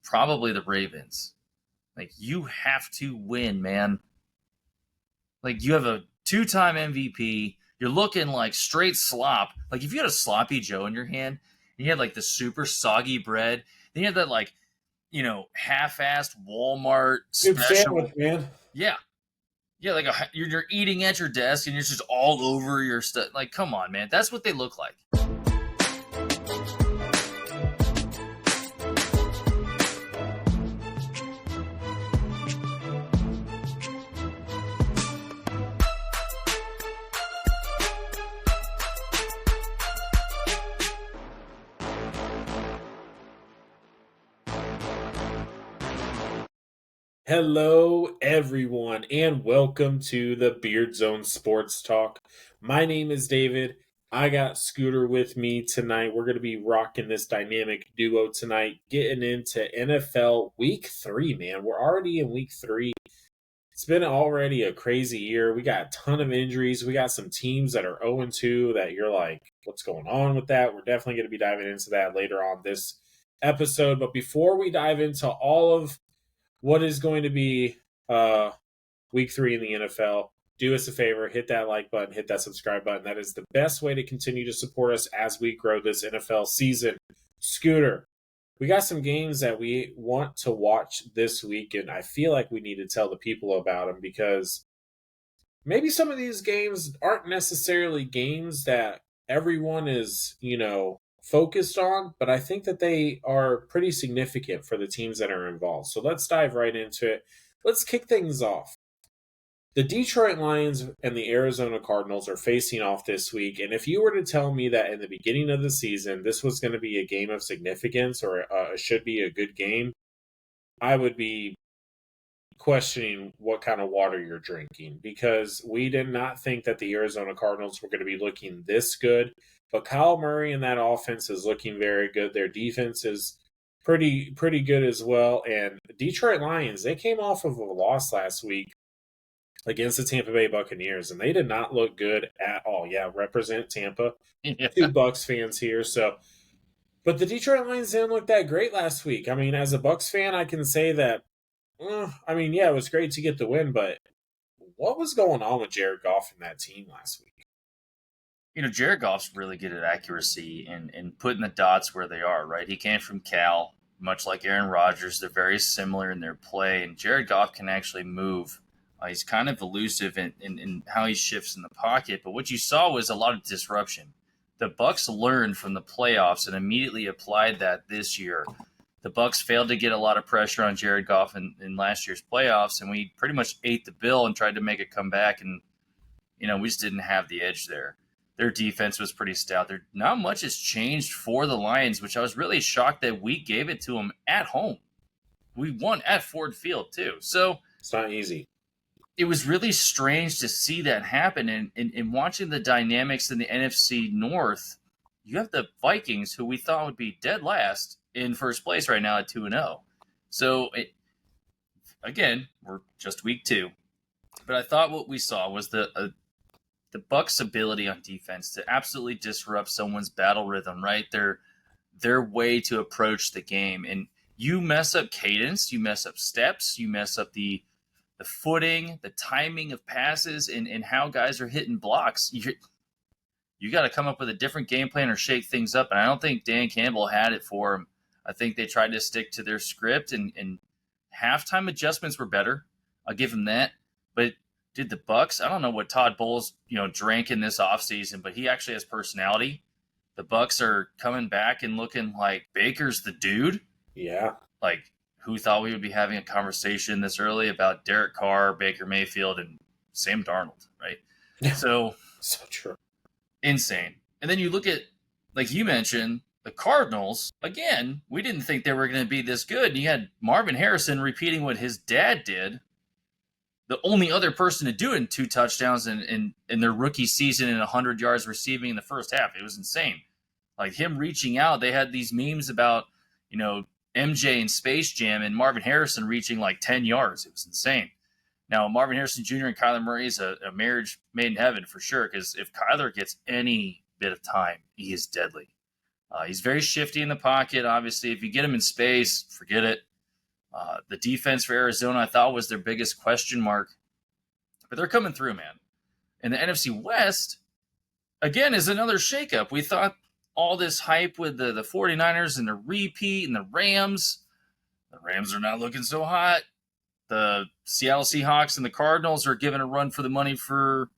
probably the Ravens. Like, you have to win, man. Like, you have a 2-time MVP. You're looking like straight slop. Like, if you had a sloppy Joe in your hand, and you had like the super soggy bread, then you had that like, half-assed Walmart Good special. sandwich, man. Yeah. Yeah, like you're eating at your desk and you're just all over your stuff. Like, come on, man. That's what they look like. Hello, everyone, and welcome to the Beardzone Sports Talk. My name is David. I got Scooter with me tonight. We're going to be rocking this dynamic duo tonight, getting into NFL Week 3, man. We're already in Week 3. It's been already a crazy year. We got a ton of injuries. We got some teams that are 0-2 that you're like, what's going on with that? We're definitely going to be diving into that later on this episode. But before we dive into all of what is going to be week 3 in the NFL, do us a favor, hit that like button, hit that subscribe button. That is the best way to continue to support us as we grow this NFL season. Scooter, we got some games that we want to watch this week, and I feel like we need to tell the people about them because maybe some of these games aren't necessarily games that everyone is, focused on, but I think that they are pretty significant for the teams that are involved. So let's dive right into it. Let's kick things off. The Detroit Lions and the Arizona Cardinals are facing off this week, and if you were to tell me that in the beginning of the season this was going to be a game of significance or should be a good game, I would be questioning what kind of water you're drinking, because we did not think that the Arizona Cardinals were going to be looking this good. But Kyle Murray and that offense is looking very good. Their defense is pretty good as well. And the Detroit Lions, they came off of a loss last week against the Tampa Bay Buccaneers, and they did not look good at all. Yeah, represent Tampa. Yeah. 2 Bucs fans here. But the Detroit Lions didn't look that great last week. I mean, as a Bucs fan, I can say that, it was great to get the win, but what was going on with Jared Goff and that team last week? Jared Goff's really good at accuracy and putting the dots where they are, right? He came from Cal, much like Aaron Rodgers. They're very similar in their play, and Jared Goff can actually move. He's kind of elusive in how he shifts in the pocket, but what you saw was a lot of disruption. The Bucs learned from the playoffs and immediately applied that this year. The Bucs failed to get a lot of pressure on Jared Goff in last year's playoffs, and we pretty much ate the bill and tried to make a comeback, and we just didn't have the edge there. Their defense was pretty stout. Not much has changed for the Lions, which I was really shocked that we gave it to them at home. We won at Ford Field, too. So it's not easy. It was really strange to see that happen. And watching the dynamics in the NFC North, you have the Vikings, who we thought would be dead last, in first place right now at 2-0. So, again, we're just week 2. But I thought what we saw was the Bucs' ability on defense to absolutely disrupt someone's battle rhythm, right? Their way to approach the game. And you mess up cadence, you mess up steps, you mess up the footing, the timing of passes, and how guys are hitting blocks. You got to come up with a different game plan or shake things up. And I don't think Dan Campbell had it for him. I think they tried to stick to their script, and halftime adjustments were better. I'll give him that. But did the Bucs? I don't know what Todd Bowles, drank in this offseason, but he actually has personality. The Bucs are coming back and looking like Baker's the dude. Yeah. Like, who thought we would be having a conversation this early about Derek Carr, Baker Mayfield, and Sam Darnold, right? So true. Insane. And then you look at, like you mentioned, the Cardinals. Again, we didn't think they were going to be this good. And you had Marvin Harrison repeating what his dad did. The only other person to do it in 2 touchdowns in their rookie season and 100 yards receiving in the first half. It was insane. Like, him reaching out, they had these memes about, MJ and Space Jam and Marvin Harrison reaching like 10 yards. It was insane. Now, Marvin Harrison Jr. and Kyler Murray is a marriage made in heaven for sure, because if Kyler gets any bit of time, he is deadly. He's very shifty in the pocket. Obviously, if you get him in space, forget it. The defense for Arizona, I thought, was their biggest question mark, but they're coming through, man. And the NFC West, again, is another shakeup. We thought all this hype with the 49ers and the repeat and the Rams. The Rams are not looking so hot. The Seattle Seahawks and the Cardinals are giving a run for the money for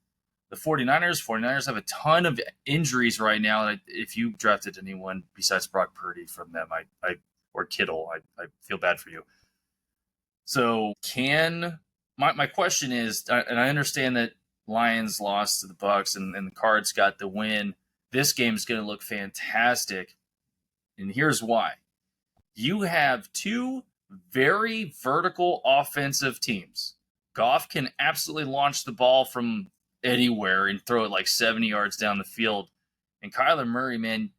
the 49ers. 49ers have a ton of injuries right now. If you drafted anyone besides Brock Purdy from them, or Kittle, I feel bad for you. So my question is, and I understand that Lions lost to the Bucks and the Cards got the win. This game is going to look fantastic, and here's why: you have two very vertical offensive teams. Goff can absolutely launch the ball from anywhere and throw it like 70 yards down the field. And Kyler Murray, man,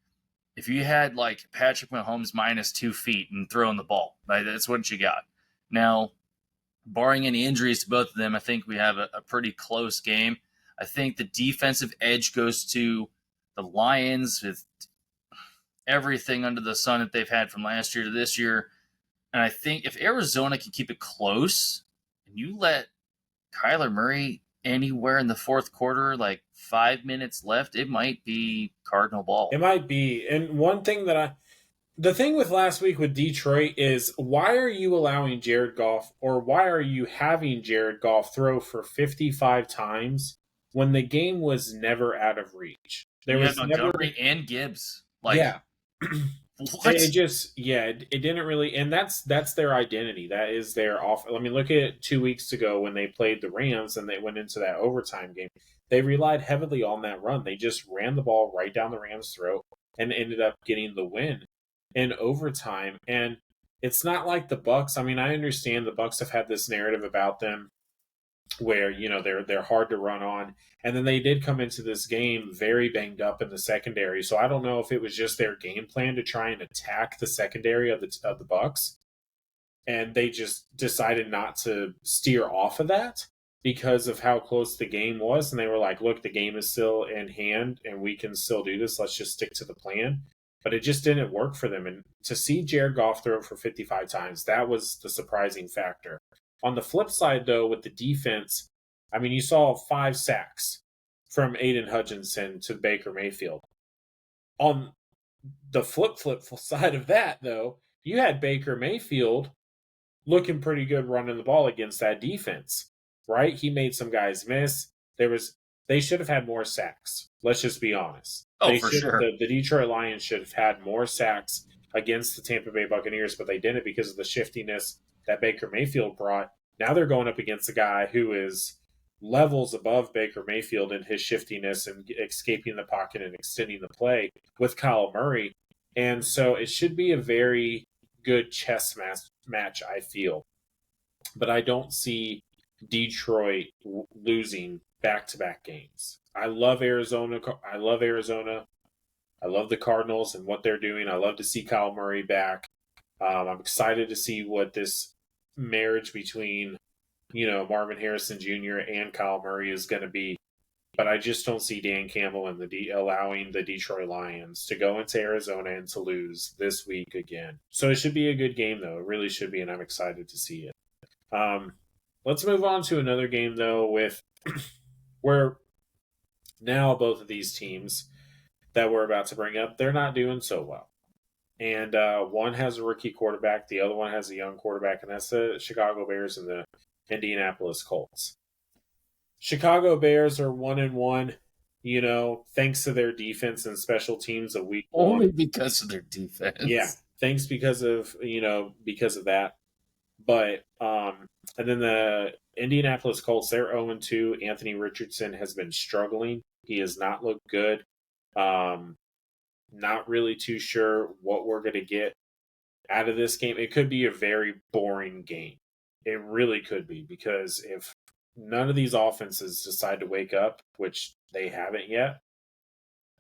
if you had like Patrick Mahomes minus 2 feet and throwing the ball, that's what you got. Now, barring any injuries to both of them, I think we have a pretty close game. I think the defensive edge goes to the Lions with everything under the sun that they've had from last year to this year. And I think if Arizona can keep it close and you let Kyler Murray anywhere in the fourth quarter, like 5 minutes left, it might be Cardinal ball. It might be. And one thing the thing with last week with Detroit is why are you allowing Jared Goff or why are you having Jared Goff throw for 55 times when the game was never out of reach? You had Montgomery and Gibbs. Yeah. What? It didn't really, and that's their identity. That is their off. I mean, look at 2 weeks ago when they played the Rams and they went into that overtime game. They relied heavily on that run. They just ran the ball right down the Rams' throat and ended up getting the win in overtime. And it's not like the Bucks. I mean, I understand the Bucks have had this narrative about them where they're hard to run on, and then they did come into this game very banged up in the secondary. So I don't know if it was just their game plan to try and attack the secondary of the Bucks, and they just decided not to steer off of that because of how close the game was, and they were like, "Look, the game is still in hand, and we can still do this. Let's just stick to the plan." But it just didn't work for them, and to see Jared Goff throw for 55 times, that was the surprising factor. On the flip side, though, with the defense, I mean, you saw 5 sacks from Aiden Hutchinson to Baker Mayfield. On the flip side of that, though, you had Baker Mayfield looking pretty good running the ball against that defense, right? He made some guys miss. They should have had more sacks. Let's just be honest. For sure. The Detroit Lions should have had more sacks against the Tampa Bay Buccaneers, but they didn't because of the shiftiness that Baker Mayfield brought. Now they're going up against a guy who is levels above Baker Mayfield in his shiftiness and escaping the pocket and extending the play with Kyle Murray. And so it should be a very good chess match, I feel. But I don't see Detroit losing back-to-back games. I love Arizona. I love the Cardinals and what they're doing. I love to see Kyle Murray back. I'm excited to see what this marriage between, Marvin Harrison Jr. and Kyle Murray is going to be. But I just don't see Dan Campbell and allowing the Detroit Lions to go into Arizona and to lose this week again. So it should be a good game, though. It really should be, and I'm excited to see it. Let's move on to another game, though, with where now both of these teams that we're about to bring up, they're not doing so well. And one has a rookie quarterback, the other one has a young quarterback, and that's the Chicago Bears and the Indianapolis Colts. Chicago Bears are 1-1, thanks to their defense and special teams of week one. Only because of their defense. Yeah, thanks because of that. But and then the Indianapolis Colts, they're 0-2. Anthony Richardson has been struggling. He has not looked good. Not really too sure what we're going to get out of this game. It could be a very boring game. It really could be, because if none of these offenses decide to wake up, which they haven't yet,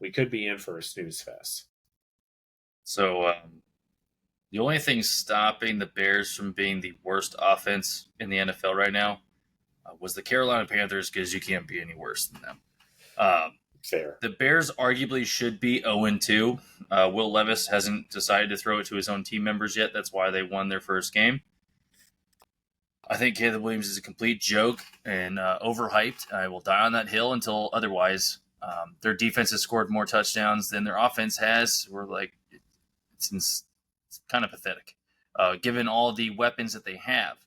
we could be in for a snooze fest. So the only thing stopping the Bears from being the worst offense in the NFL right now was the Carolina Panthers, because you can't be any worse than them. Fair. The Bears arguably should be 0-2. Will Levis hasn't decided to throw it to his own team members yet. That's why they won their first game. I think Caleb Williams is a complete joke and overhyped. I will die on that hill until otherwise. Their defense has scored more touchdowns than their offense has. We're like, it's kind of pathetic, given all the weapons that they have.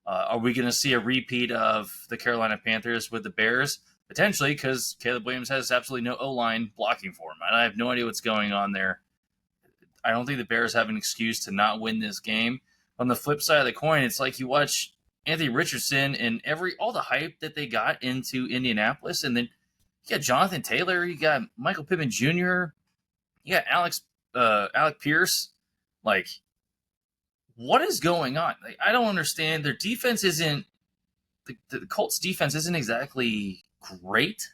Are we going to see a repeat of the Carolina Panthers with the Bears? Potentially, because Caleb Williams has absolutely no O-line blocking for him. I have no idea what's going on there. I don't think the Bears have an excuse to not win this game. On the flip side of the coin, it's like you watch Anthony Richardson and all the hype that they got into Indianapolis, and then you got Jonathan Taylor, you got Michael Pittman Jr., you got Alec Pierce. Like, what is going on? Like, I don't understand. Their defense isn't the Colts' defense isn't exactly great,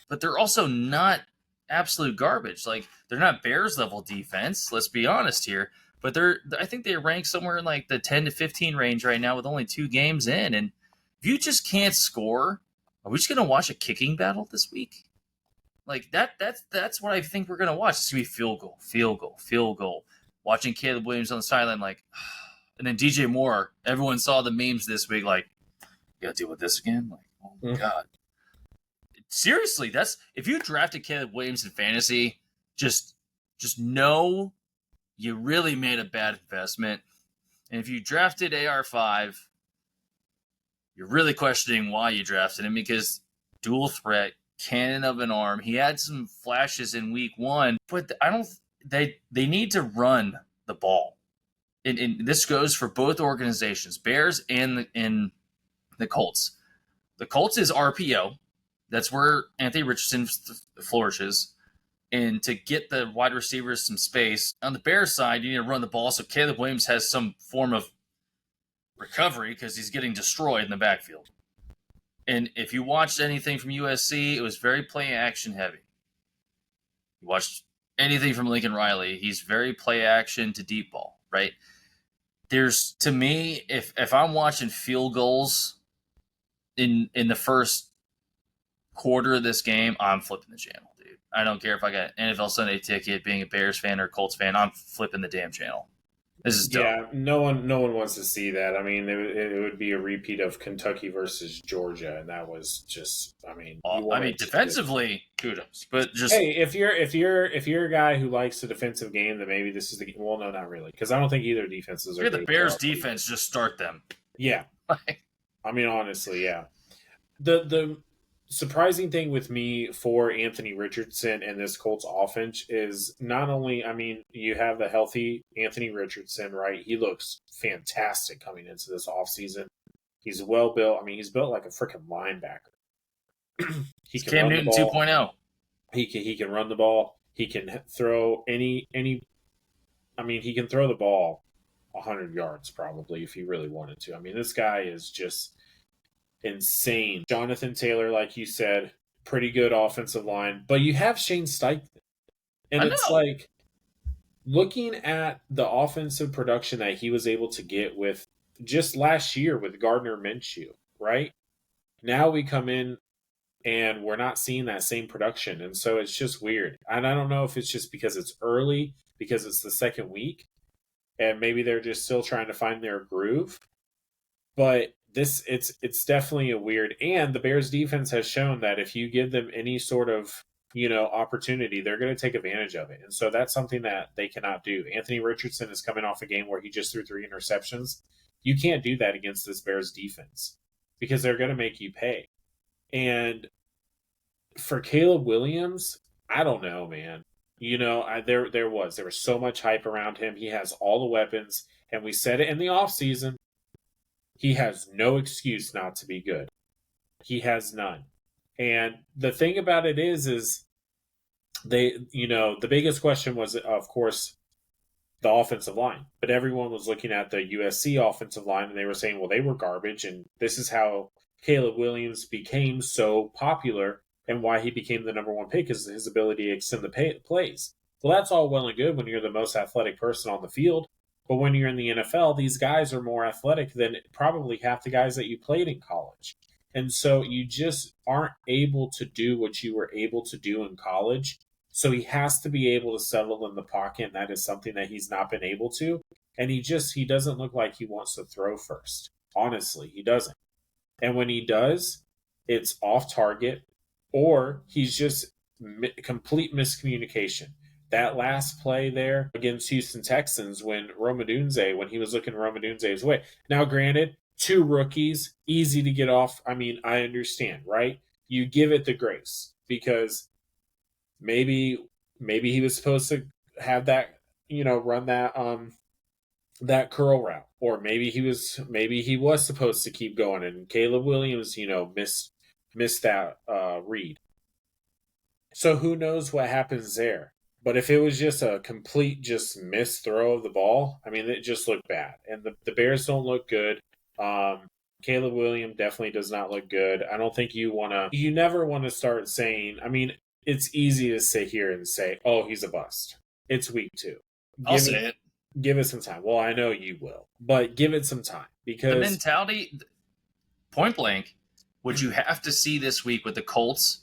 but they're also not absolute garbage. Like, they're not Bears level defense. Let's be honest here. But I think they rank somewhere in like the 10 to 15 range right now with only 2 games in. And if you just can't score, are we just gonna watch a kicking battle this week? Like that's what I think we're gonna watch. It's gonna be field goal, field goal, field goal. Watching Caleb Williams on the sideline, like, and then DJ Moore. Everyone saw the memes this week, like, you gotta deal with this again. Like, oh my god. Seriously, that's if you drafted Caleb Williams in fantasy, just know you really made a bad investment. And if you drafted AR5, you're really questioning why you drafted him, because dual threat, cannon of an arm. He had some flashes in week 1, but I don't. They need to run the ball, and this goes for both organizations, Bears and the Colts. The Colts is RPO. That's where Anthony Richardson flourishes. And to get the wide receivers some space. On the Bears side, you need to run the ball so Caleb Williams has some form of recovery because he's getting destroyed in the backfield. And if you watched anything from USC, it was very play action heavy. You watched anything from Lincoln Riley, he's very play action to deep ball, right? There's, to me, if I'm watching field goals in the first quarter of this game, I'm flipping the channel, dude. I don't care if I got an NFL Sunday ticket, being a Bears fan or Colts fan, I'm flipping the damn channel. This is dumb. Yeah, no one wants to see that. I mean, it would be a repeat of Kentucky versus Georgia, and that was just. I mean, defensively, kudos, but just hey, if you're a guy who likes the defensive game, then maybe this is the. Well, no, not really, because I don't think either defenses are. Look at the Bears' defense. Just start them. Yeah, I mean, honestly, yeah. The surprising thing with me for Anthony Richardson and this Colts offense is not only, I mean, you have the healthy Anthony Richardson, right? He looks fantastic coming into this offseason. He's well built. I mean, he's built like a freaking linebacker. He can Cam Newton 2.0. He can run the ball. He can throw any. I mean, he can throw the ball 100 yards probably if he really wanted to. I mean, this guy is just insane. Jonathan Taylor, like you said, pretty good offensive line, but you have Shane Steichen, and it's like looking at the offensive production that he was able to get with just last year with Gardner Minshew, right? Now we come in and we're not seeing that same production, and so it's just weird. And I don't know if it's just because it's early, because it's the second week, and maybe they're just still trying to find their groove, but it's definitely a weird. And the Bears defense has shown that if you give them any sort of opportunity, they're going to take advantage of it. And so that's something that they cannot do. Anthony Richardson is coming off a game where he just threw 3 interceptions. You can't do that against this Bears defense because they're going to make you pay. And for Caleb Williams, I don't know, man. There was so much hype around him. He has all the weapons, and we said it in the offseason. He has no excuse not to be good. He has none. And the thing about it is the biggest question was, of course, the offensive line. But everyone was looking at the USC offensive line, and they were saying, well, they were garbage, and this is how Caleb Williams became so popular and why he became the number 1 pick is his ability to extend the plays. Well, that's all well and good when you're the most athletic person on the field. But when you're in the NFL, these guys are more athletic than probably half the guys that you played in college. And so you just aren't able to do what you were able to do in college. So he has to be able to settle in the pocket, and that is something that he's not been able to. And he doesn't look like he wants to throw first. Honestly, he doesn't. And when he does, it's off target or he's just complete miscommunication. That last play there against Houston Texans when he was looking Romadunze's way. Now, granted, two rookies, easy to get off. I mean, I understand, right? You give it the grace because maybe he was supposed to have that, run that curl route, or maybe he was supposed to keep going, and Caleb Williams, missed that read. So who knows what happens there? But if it was just a complete just missed throw of the ball, I mean, it just looked bad, and the Bears don't look good. Caleb Williams definitely does not look good. I don't think you never want to start saying. I mean, it's easy to sit here and say, "Oh, he's a bust." It's week 2. I'll Give say it it. give it some time. Well, I know you will, but give it some time The because mentality, point blank, what you have to see this week with the Colts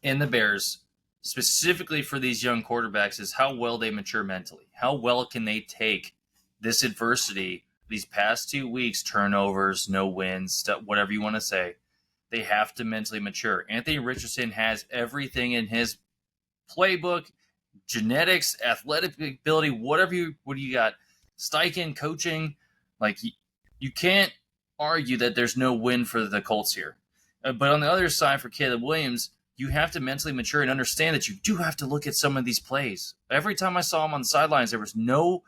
and the Bears, specifically for these young quarterbacks, is how well they mature mentally. How well can they take this adversity, these past 2 weeks, turnovers, no wins, stuff, whatever you want to say. They have to mentally mature. Anthony Richardson has everything in his playbook, genetics, athletic ability, what do you got? Steichen coaching, like you can't argue that there's no win for the Colts here. But on the other side, for Caleb Williams, you have to mentally mature and understand that you do have to look at some of these plays. Every time I saw him on the sidelines, there was no,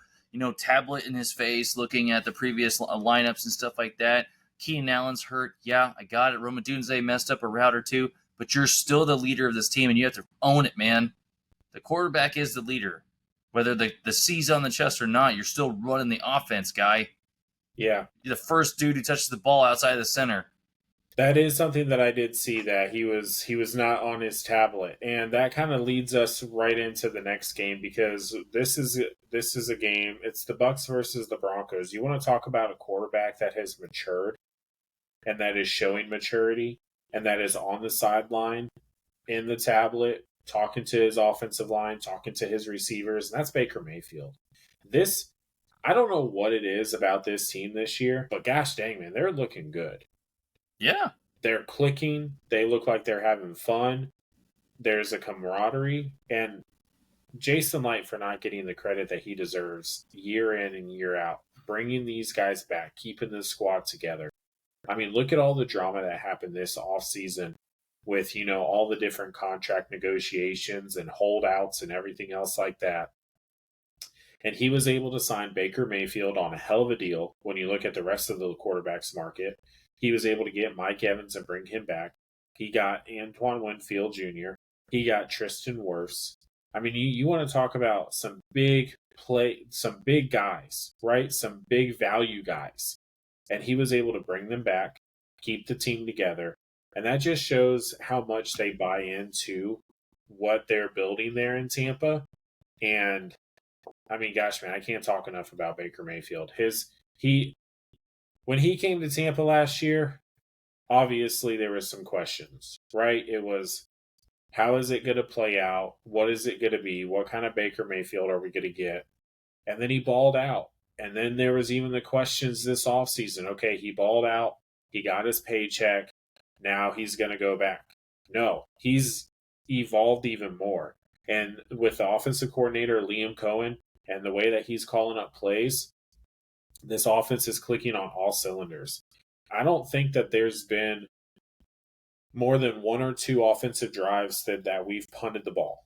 tablet in his face looking at the previous lineups and stuff like that. Keenan Allen's hurt. Yeah, I got it. Roma Dunze messed up a route or two, but you're still the leader of this team, and you have to own it, man. The quarterback is the leader. Whether the C's on the chest or not, you're still running the offense, guy. yeah, You're the first dude who touches the ball outside of the center. that is something that I did see, that he was not on his tablet, and that kind of leads us right into the next game because this is a game. It's the Bucks versus the Broncos. You want to talk about a quarterback that has matured and that is showing maturity and that is on the sideline in the tablet, talking to his offensive line, talking to his receivers, and that's Baker Mayfield. This I don't know what it is about this team this year, but gosh dang man, they're looking good. Yeah. They're clicking. They look like they're having fun. There's a camaraderie, and Jason Light for not getting the credit that he deserves year in and year out, bringing these guys back, keeping the squad together. I mean, look at all the drama that happened this offseason with, all the different contract negotiations and holdouts and everything else like that. And he was able to sign Baker Mayfield on a hell of a deal when you look at the rest of the quarterbacks market. He was able to get Mike Evans and bring him back. He got Antoine Winfield Jr. He got Tristan Wirfs. I mean, you want to talk about some big guys, right? Some big value guys. And he was able to bring them back, keep the team together. And that just shows how much they buy into what they're building there in Tampa. And I mean, gosh, man, I can't talk enough about Baker Mayfield. He when he came to Tampa last year, obviously there was some questions, right? It was, how is it going to play out? What is it going to be? What kind of Baker Mayfield are we going to get? And then he balled out. And then there was even the questions this offseason. Okay, he balled out. He got his paycheck. Now he's going to go back. No, he's evolved even more. And with the offensive coordinator, Liam Cohen, and the way that he's calling up plays, this offense is clicking on all cylinders. I don't think that there's been more than one or two offensive drives that we've punted the ball.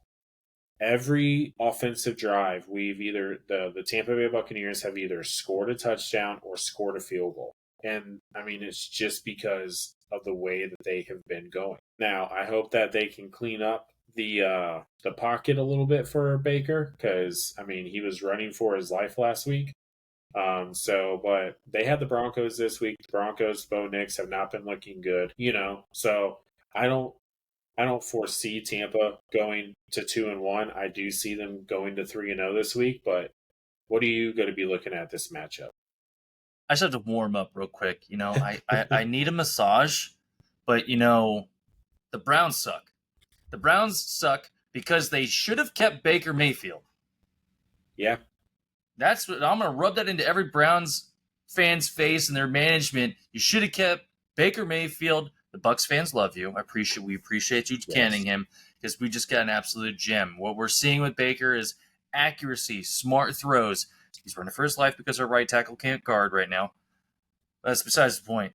Every offensive drive, we've either the Tampa Bay Buccaneers have either scored a touchdown or scored a field goal. And I mean, it's just because of the way that they have been going. Now, I hope that they can clean up the pocket a little bit for Baker, because I mean, he was running for his life last week. But they had the Broncos this week. The Broncos, Bo Nix, have not been looking good, So I don't foresee Tampa going to 2-1. I do see them going to 3-0 this week. But what are you going to be looking at this matchup? I just have to warm up real quick. I need a massage, but the Browns suck. The Browns suck because they should have kept Baker Mayfield. Yeah. That's what I'm going to rub that into every Browns fans face and their management. You should have kept Baker Mayfield. The Bucks fans love you. We appreciate you canning Yes. him because we just got an absolute gem. What we're seeing with Baker is accuracy, smart throws. He's running for his life because our right tackle can't guard right now. That's besides the point.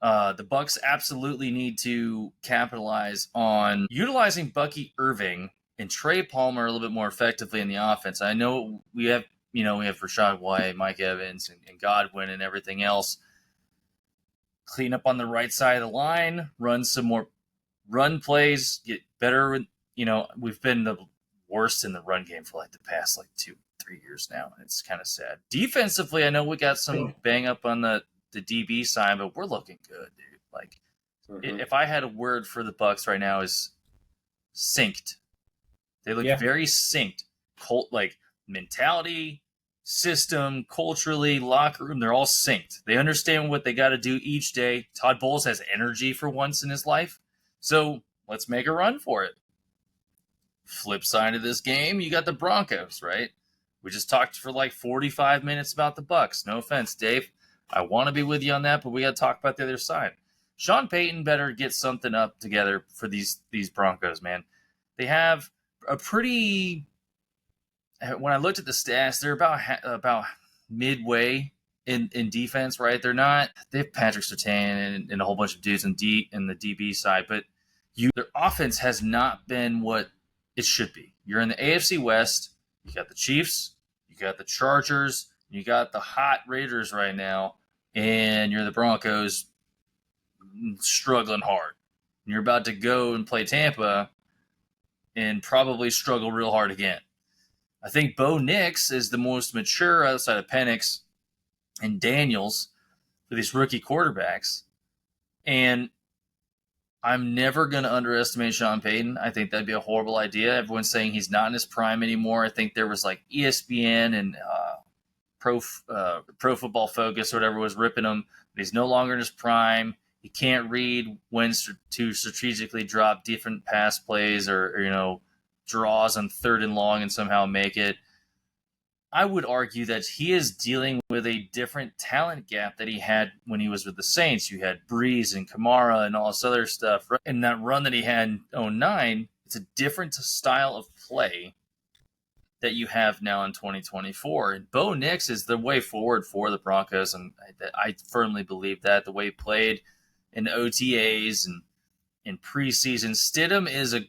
The Bucks absolutely need to capitalize on utilizing Bucky Irving and Trey Palmer a little bit more effectively in the offense. I know we have Rashad White, Mike Evans, and Godwin and everything else. Clean up on the right side of the line, run some more run plays, get better. We've been the worst in the run game for like the past 2-3 years now. It's kind of sad. Defensively, I know we got some bang up on the DB side, but we're looking good, dude. Like, if I had a word for the Bucks right now, is synced. They look very synced. Like mentality, system, culturally, locker room, they're all synced. They understand what they got to do each day. Todd Bowles has energy for once in his life, so let's make a run for it. Flip side of this game, you got the Broncos, right? We just talked for 45 minutes about the Bucks. No offense, Dave. I want to be with you on that, but we got to talk about the other side. Sean Payton better get something up together for these Broncos, man. They have a pretty. When I looked at the stats, they're about midway in defense, right? They're not. They have Patrick Surtain and a whole bunch of dudes in the DB side, but their offense has not been what it should be. You're in the AFC West. You got the Chiefs. You got the Chargers. You got the hot Raiders right now, and you're the Broncos struggling hard. And you're about to go and play Tampa and probably struggle real hard again. I think Bo Nix is the most mature outside of Penix and Daniels for these rookie quarterbacks. And I'm never going to underestimate Sean Payton. I think that'd be a horrible idea. Everyone's saying he's not in his prime anymore. I think there was ESPN and Pro Football Focus or whatever was ripping him. But he's no longer in his prime. He can't read when to strategically drop different pass plays or draws on 3rd and long and somehow make it. I would argue that he is dealing with a different talent gap that he had when he was with the Saints. You had Breeze and Kamara and all this other stuff. And that run that he had in 2009, it's a different style of play that you have now in 2024. And Bo Nix is the way forward for the Broncos, and I firmly believe that. The way he played in the OTAs and in preseason. Stidham is he's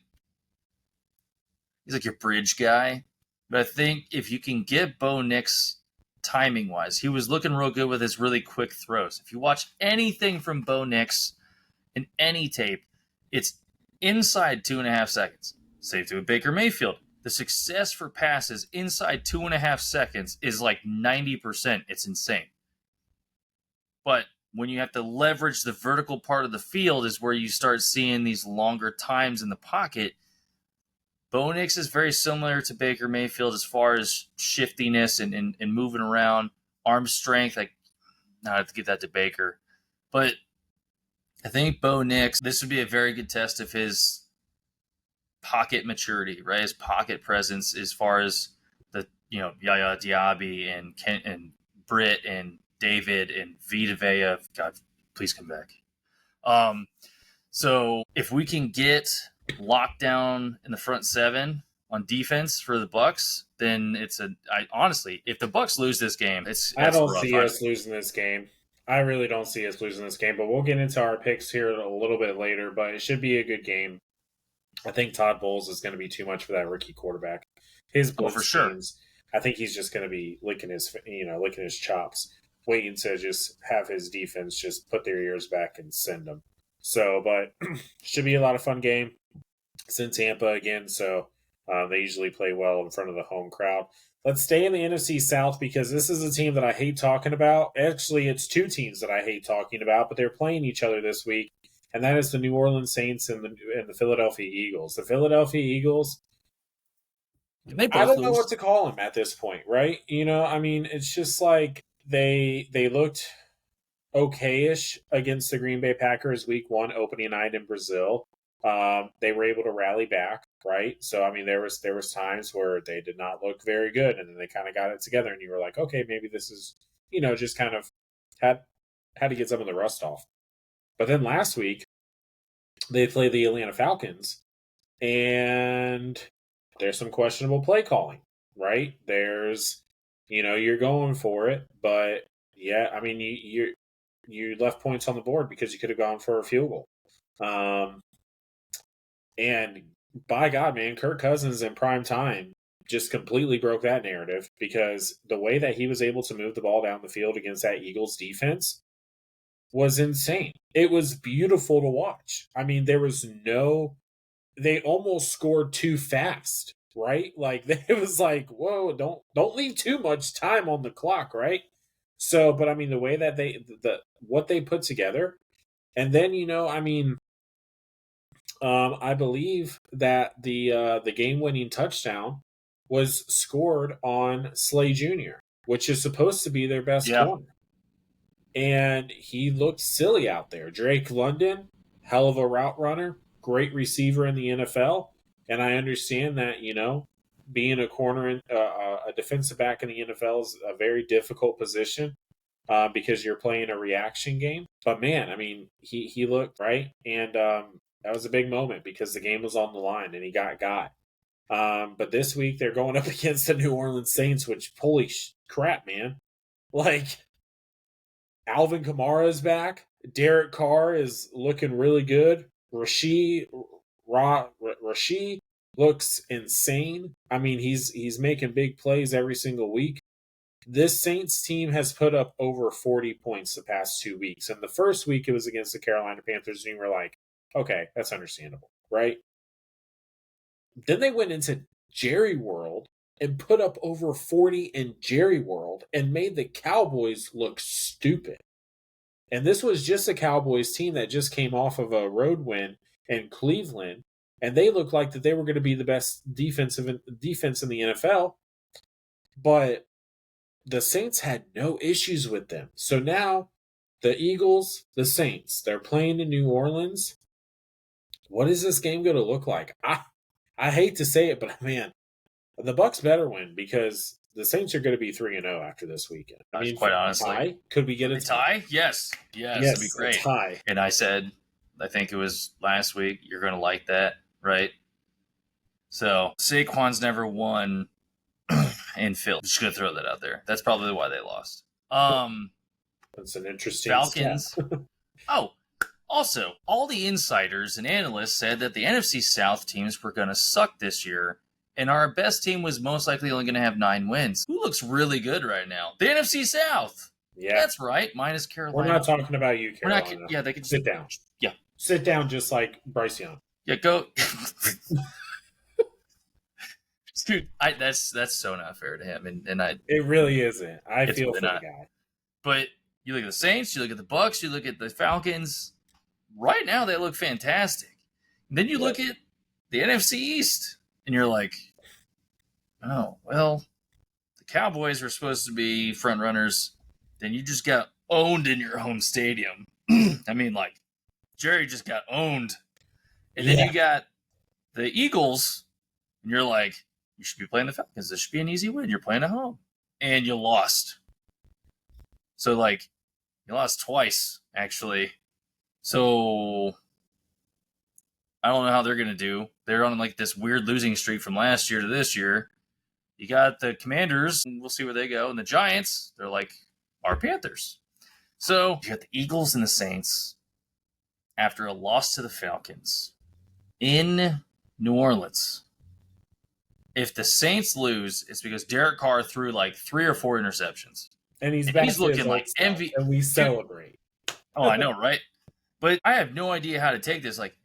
like your bridge guy. But I think if you can get Bo Nix timing-wise, he was looking real good with his really quick throws. If you watch anything from Bo Nix in any tape, it's inside 2.5 seconds. Save to a Baker Mayfield. The success for passes inside 2.5 seconds is 90%. It's insane. But when you have to leverage the vertical part of the field is where you start seeing these longer times in the pocket. Bo Nix is very similar to Baker Mayfield as far as shiftiness and moving around, arm strength. I have to give that to Baker. But I think Bo Nix, this would be a very good test of his pocket maturity, right? His pocket presence as far as the Yaya Diaby and Britt and David and Vita Vea. God, please come back. So if we can get locked down in the front 7 on defense for the Bucks, then honestly, if the Bucks lose this game, I don't see us losing this game. I really don't see us losing this game, but we'll get into our picks here a little bit later, but it should be a good game. I think Todd Bowles is going to be too much for that rookie quarterback. His blitz for sure. schemes, I think he's just going to be licking his chops, waiting to just have his defense just put their ears back and send them. So, but should be a lot of fun game. It's in Tampa again, so they usually play well in front of the home crowd. Let's stay in the NFC South because this is a team that I hate talking about. Actually, it's 2 teams that I hate talking about, but they're playing each other this week, and that is the New Orleans Saints and the Philadelphia Eagles. The Philadelphia Eagles, I don't know what to call them at this point, right? It's just they looked okay-ish against the Green Bay Packers week 1 opening night in Brazil. They were able to rally back, right? So there was times where they did not look very good, and then they kind of got it together, and you were like, okay, maybe this is just kind of had to get some of the rust off. But then last week they play the Atlanta Falcons, and there's some questionable play calling, right? There's, you're going for it, but yeah, I mean, you left points on the board because you could have gone for a field goal. And by God, man, Kirk Cousins in prime time just completely broke that narrative because the way that he was able to move the ball down the field against that Eagles defense was insane. It was beautiful to watch. I mean, they almost scored too fast, right? Like it was like, whoa, don't leave too much time on the clock, right? So, but I mean, the way that what they put together, and then I mean, I believe that the game winning touchdown was scored on Slay Jr., which is supposed to be their best Yeah. corner, and he looked silly out there. Drake London, hell of a route runner, great receiver in the NFL, and I understand that being a corner and a defensive back in the NFL is a very difficult position because you're playing a reaction game. But man, I mean, he looked right, and that was a big moment because the game was on the line and he got. But this week they're going up against the New Orleans Saints, which holy crap, man! Like Alvin Kamara is back. Derek Carr is looking really good. Rashid looks insane. I mean, he's making big plays every single week. This Saints team has put up over 40 points the past 2 weeks. And the first week it was against the Carolina Panthers, and you were like, okay, that's understandable, right? Then they went into Jerry World and put up over 40 in Jerry World and made the Cowboys look stupid. And this was just a Cowboys team that just came off of a road win in Cleveland, and they looked like that they were going to be the best defense in the NFL. But the Saints had no issues with them. So now the Eagles, the Saints, they're playing in New Orleans. What is this game going to look like? I hate to say it, but man, the Bucs better win because the Saints are going to be 3-0 after this weekend. I mean, quite honestly, tie? Could we get a tie? Yes, that'd be great. A tie. And I said, I think it was last week, you're going to like that, right? So Saquon's never won in Philly. I'm just going to throw that out there. That's probably why they lost. That's an interesting Falcons. Oh, also, all the insiders and analysts said that the NFC South teams were going to suck this year, and our best team was most likely only going to have 9 wins. Who looks really good right now? The NFC South. Yeah, that's right. Minus Carolina. We're not talking about you, Carolina. We're not, yeah, they can sit down. Yeah, sit down, just like Bryce Young. Yeah, go. Dude, that's so not fair to him, and it really isn't. I feel for the guy. But you look at the Saints, you look at the Bucs, you look at the Falcons. Right now, they look fantastic. And then you look at the NFC East, and you're like, oh, well, the Cowboys were supposed to be front runners. Then you just got owned in your home stadium. I mean, like, Jerry just got owned. And then you got the Eagles, and you're like, you should be playing the Falcons. This should be an easy win. You're playing at home. And you lost. So, like, you lost twice, actually. So, I don't know how they're going to do. They're on, like, this weird losing streak from last year to this year. You got the Commanders, and we'll see where they go. And the Giants, they're like our Panthers. So, you got the Eagles and the Saints after a loss to the Falcons in New Orleans. If the Saints lose, it's because Derek Carr threw like 3 or 4 interceptions. And he's looking like MVP. And we celebrate. Oh, I know, right? But I have no idea how to take this. Like,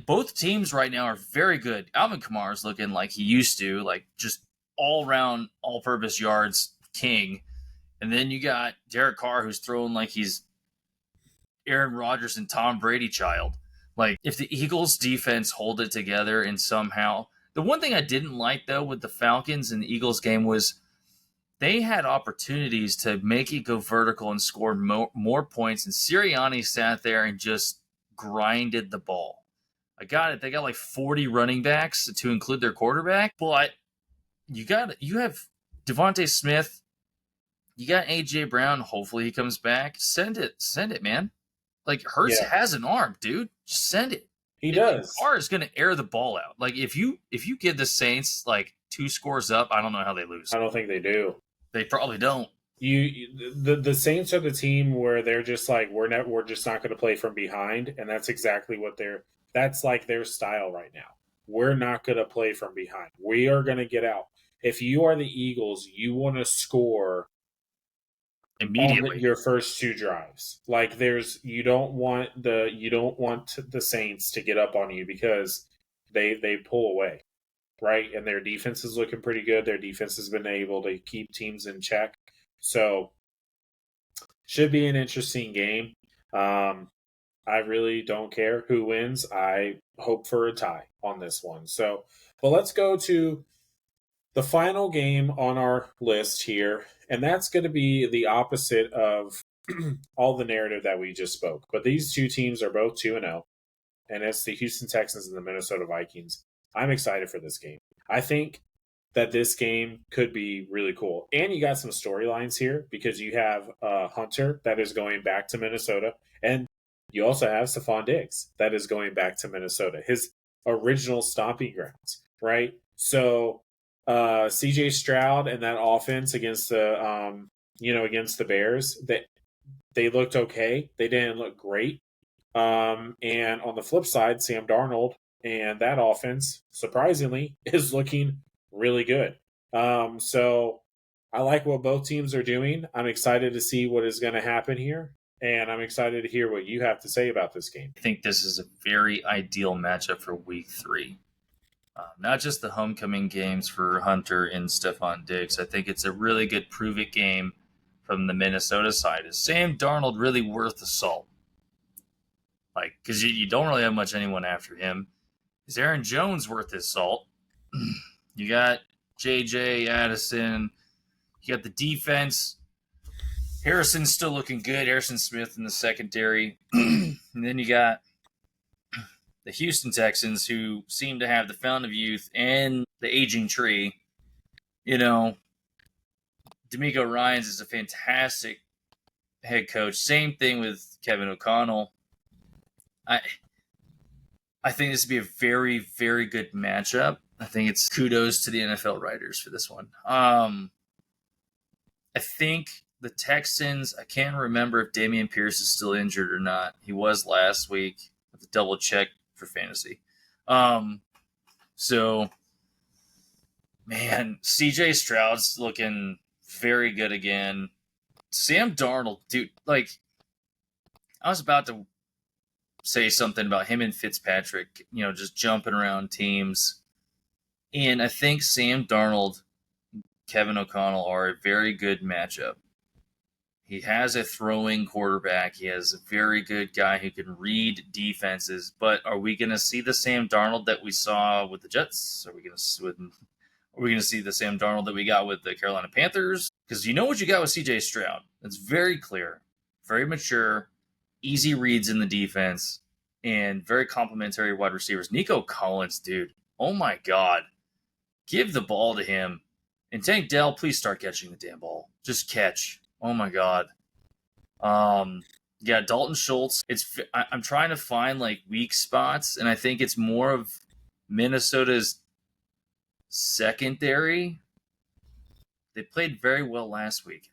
both teams right now are very good. Alvin Kamara is looking like he used to, like just all-round, all-purpose yards king. And then you got Derek Carr, who's throwing like he's Aaron Rodgers and Tom Brady child. Like, if the Eagles' defense hold it together and somehow... The one thing I didn't like, though, with the Falcons and the Eagles game was they had opportunities to make it go vertical and score more points, and Sirianni sat there and just grinded the ball. I got it. They got like 40 running backs to include their quarterback, but you have Devontae Smith You got AJ Brown. Hopefully he comes back. Send it, man. Like Hurts Yeah, has an arm, dude. Just send it. he And does. Carr is going to air the ball out. Like if you give the Saints like 2 scores up, I don't know how they lose. I don't think they do. They probably don't. The Saints are the team where they're just like we're just not going to play from behind, and that's exactly what that's like their style right now. We're not going to play from behind. We are going to get out. If you are the Eagles, you want to score on Immediately. your first two drives. Like there's you don't want the Saints to get up on you because they pull away, right? And their defense is looking pretty good. Their defense has been able to keep teams in check. So should be an interesting game. I really don't care who wins. I hope for a tie on this one. So, but let's go to the final game on our list here, and that's going to be the opposite of all the narrative that we just spoke. But these two teams are both 2-0, and it's the Houston Texans and the Minnesota Vikings. I'm excited for this game. I think that this game could be really cool. And you got some storylines here because you have Hunter that is going back to Minnesota, and you also have Stephon Diggs that is going back to Minnesota, his original stomping grounds, right? So CJ Stroud and that offense against against the Bears, that they looked okay. They didn't look great. And on the flip side, Sam Darnold and that offense, surprisingly, is looking really good. So I like what both teams are doing. I'm excited to see what is going to happen here. And I'm excited to hear what you have to say about this game. I think this is a very ideal matchup for week 3. Not just the homecoming games for Hunter and Stephon Diggs. I think it's a really good prove it game from the Minnesota side. Is Sam Darnold really worth the salt? Like, because you don't really have much anyone after him. Is Aaron Jones worth his salt? You got J.J. Addison. You got the defense. Harrison's still looking good. Harrison Smith in the secondary. And then you got the Houston Texans, who seem to have the fountain of youth and the aging tree. You know, D'Amico Ryans is a fantastic head coach. Same thing with Kevin O'Connell. I I think this would be a very, very good matchup. I think it's kudos to the NFL writers for this one. I think the Texans, I can't remember if Dameon Pierce is still injured or not. He was last week. I have to double check for fantasy. So, man, CJ Stroud's looking very good again. Sam Darnold, dude, like, I was about to say something about him and Fitzpatrick, just jumping around teams. And I think Sam Darnold, Kevin O'Connell are a very good matchup. He has a throwing quarterback. He has a very good guy who can read defenses. But are we going to see the Sam Darnold that we saw with the Jets? Are we going to see the Sam Darnold that we got with the Carolina Panthers? Because you know what you got with CJ Stroud. It's very clear, very mature, easy reads in the defense, and very complimentary wide receivers. Nico Collins, dude. Oh my God. Give the ball to him. And Tank Dell, please start catching the damn ball. Just catch. Oh my God. Yeah, Dalton Schultz. I'm trying to find like weak spots, and I think it's more of Minnesota's secondary. They played very well last week.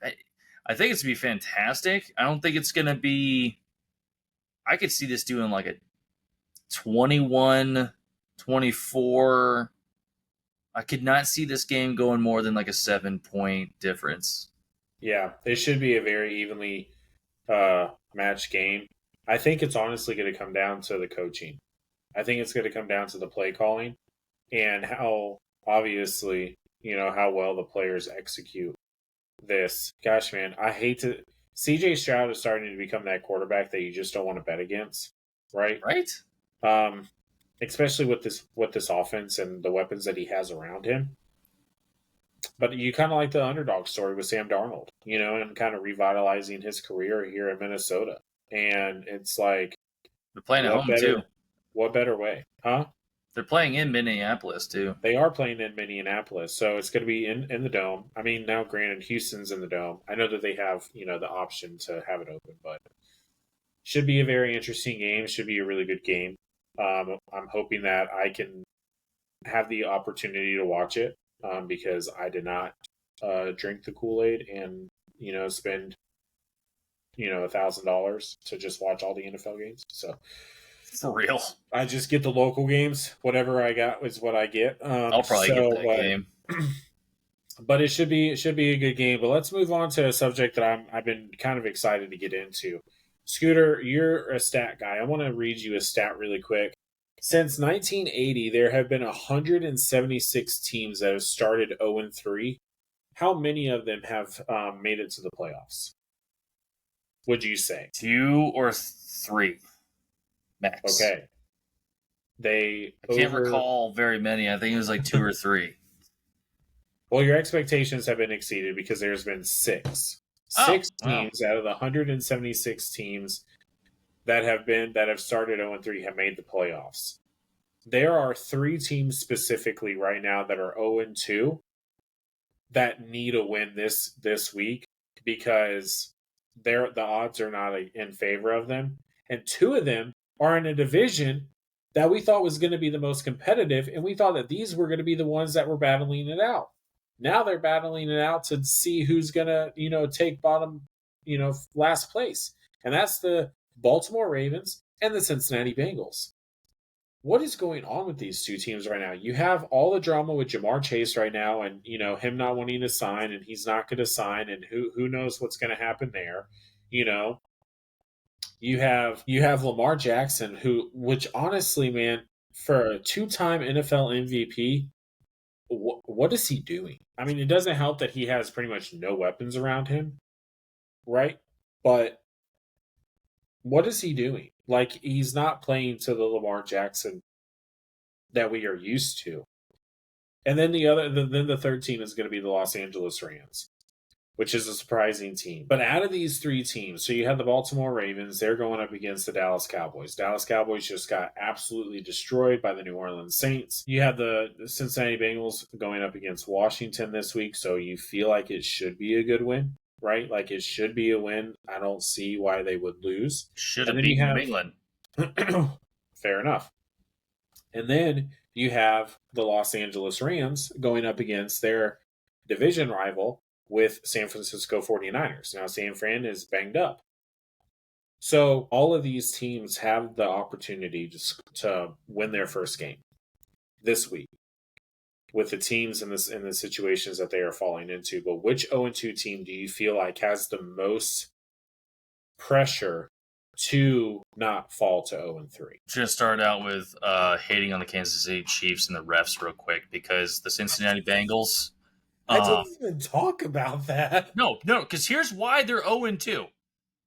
I think it's gonna be fantastic. I don't think it's gonna be. I could see this doing like a 21-24. I could not see this game going more than like a 7-point difference. Yeah, it should be a very evenly matched game. I think it's honestly going to come down to the coaching. I think it's going to come down to the play calling and how obviously, how well the players execute this. Gosh, man, I hate to. CJ Stroud is starting to become that quarterback that you just don't want to bet against, right? Right? Um, especially with this offense and the weapons that he has around him. But you kind of like the underdog story with Sam Darnold, and kind of revitalizing his career here in Minnesota. And it's like, They're playing at what home too. better, what better way, huh? They're playing in Minneapolis too. They are playing in Minneapolis, so it's going to be in the Dome. I mean, now granted, Houston's in the Dome. I know that they have the option to have it open, but should be a very interesting game. Should be a really good game. I'm hoping that I can have the opportunity to watch it because I did not drink the Kool Aid and spend $1,000 to just watch all the NFL games. So For real. I just get the local games. Whatever I got is what I get. I'll probably get that game. But it should be a good game. But let's move on to a subject that I've been kind of excited to get into. Scooter, you're a stat guy. I want to read you a stat really quick. Since 1980, there have been 176 teams that have started 0-3. How many of them have made it to the playoffs? Would you say 2 or 3 max? Okay. I can't recall very many. I think it was like 2 or 3. Well, your expectations have been exceeded because there's been 6. Six teams out of the 176 teams that have started 0-3 have made the playoffs. There are 3 teams specifically right now that are 0-2 that need a win this week because the odds are not in favor of them, and 2 of them are in a division that we thought was going to be the most competitive, and we thought that these were going to be the ones that were battling it out. Now they're battling it out to see who's going to, take bottom, last place. And that's the Baltimore Ravens and the Cincinnati Bengals. What is going on with these 2 teams right now? You have all the drama with Jamar Chase right now and, him not wanting to sign and he's not going to sign and who knows what's going to happen there. You have Lamar Jackson which honestly, man, for a 2-time NFL MVP, what is he doing? I mean, it doesn't help that he has pretty much no weapons around him, right? But what is he doing? Like, he's not playing to the Lamar Jackson that we are used to. And then the third team is going to be the Los Angeles Rams, which is a surprising team. But out of these 3 teams, so you have the Baltimore Ravens, they're going up against the Dallas Cowboys. Dallas Cowboys just got absolutely destroyed by the New Orleans Saints. You have the Cincinnati Bengals going up against Washington this week, so you feel like it should be a good win, right? Like it should be a win. I don't see why they would lose. Should have beaten New England. Fair enough. And then you have the Los Angeles Rams going up against their division rival with San Francisco 49ers. Now, San Fran is banged up. So all of these teams have the opportunity to win their first game this week with the teams in the situations that they are falling into. But which 0-2 team do you feel like has the most pressure to not fall to 0-3? I'm going to start out with hating on the Kansas City Chiefs and the refs real quick because the Cincinnati Bengals... I didn't even talk about that. No, because here's why they're 0-2.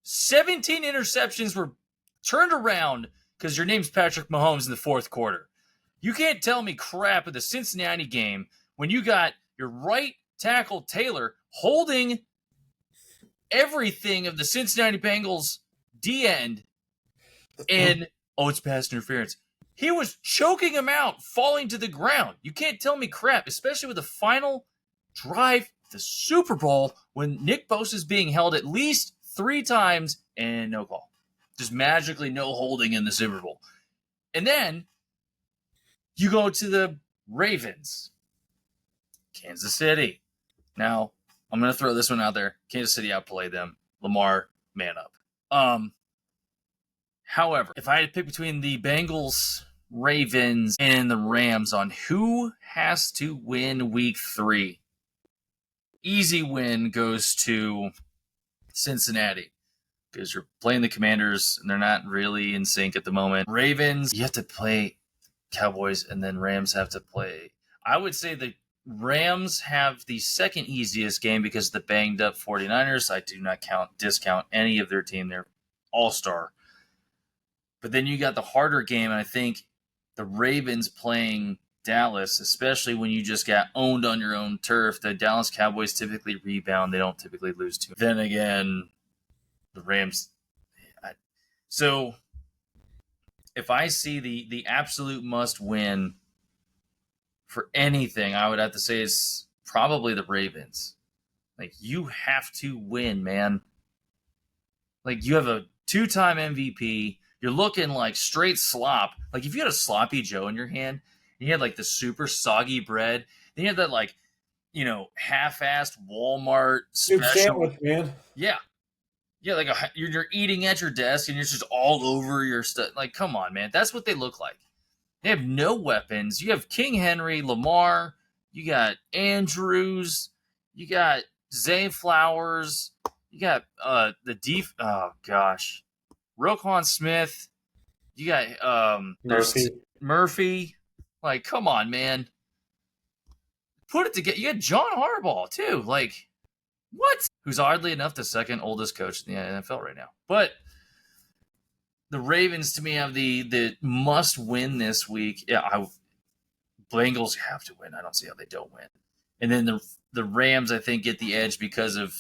17 interceptions were turned around because your name's Patrick Mahomes in the fourth quarter. You can't tell me crap with the Cincinnati game when you got your right tackle Taylor holding everything of the Cincinnati Bengals D-end and, it's pass interference. He was choking him out, falling to the ground. You can't tell me crap, especially with the final drive the Super Bowl when Nick Bosa is being held at least 3 times and no call. Just magically no holding in the Super Bowl. And then you go to the Ravens. Kansas City. Now, I'm going to throw this one out there. Kansas City outplayed them. Lamar, man up. However, if I had to pick between the Bengals, Ravens, and the Rams on who has to win week 3, easy win goes to Cincinnati because you're playing the Commanders and they're not really in sync at the moment. Ravens, you have to play Cowboys, and then Rams have to play. I would say the Rams have the second easiest game because of the banged up 49ers. I do not discount any of their team. They're all-star. But then you got the harder game, and I think the Ravens playing Dallas, especially when you just got owned on your own turf. The Dallas Cowboys typically rebound. They don't typically lose too much. Then again, the Rams. So if I see the absolute must win for anything, I would have to say is probably the Ravens. Like you have to win, man. Like you have a two-time MVP. You're looking like straight slop. Like if you had a sloppy Joe in your hand, and you had like the super soggy bread, then you had that like half-assed Walmart Good special. sandwich, man. Yeah, yeah, like you're eating at your desk and you're just all over your stuff. Like, come on, man, that's what they look like. They have no weapons. You have King Henry, Lamar. You got Andrews. You got Zay Flowers. You got the deep. Oh gosh, Roquan Smith. You got there's Murphy. Murphy. Like, come on, man, put it together. You got John Harbaugh too. Like, what? Who's oddly enough the second oldest coach in the NFL right now. But the Ravens to me have the must win this week. Yeah, Bengals have to win. I don't see how they don't win. And then the Rams, I think, get the edge because of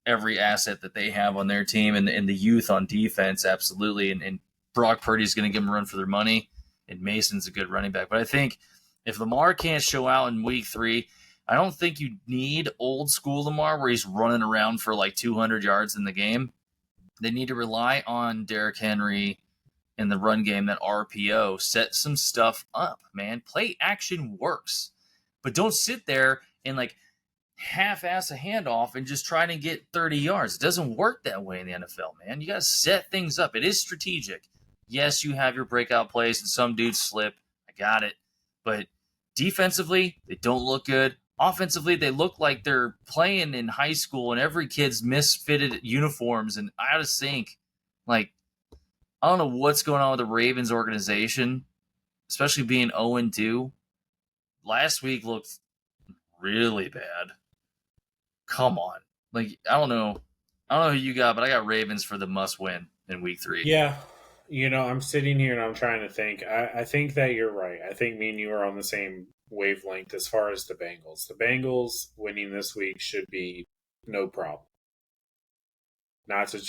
every asset that they have on their team and the youth on defense, absolutely. And Brock Purdy's going to give them a run for their money, and Mason's a good running back. But I think if Lamar can't show out in week 3, I don't think you need old school Lamar where he's running around for like 200 yards in the game. They need to rely on Derrick Henry in the run game, that RPO, set some stuff up, man. Play action works. But don't sit there and like half-ass a handoff and just try to get 30 yards. It doesn't work that way in the NFL, man. You got to set things up. It is strategic. Yes, you have your breakout plays and some dudes slip. I got it. But defensively, they don't look good. Offensively, they look like they're playing in high school and every kid's misfitted uniforms and out of sync. Like, I don't know what's going on with the Ravens organization, especially being 0-2. Last week looked really bad. Come on. Like, I don't know. I don't know who you got, but I got Ravens for the must win in week 3. Yeah. I'm sitting here and I'm trying to think. I think that you're right. I think me and you are on the same wavelength as far as the Bengals. The Bengals winning this week should be no problem. Not to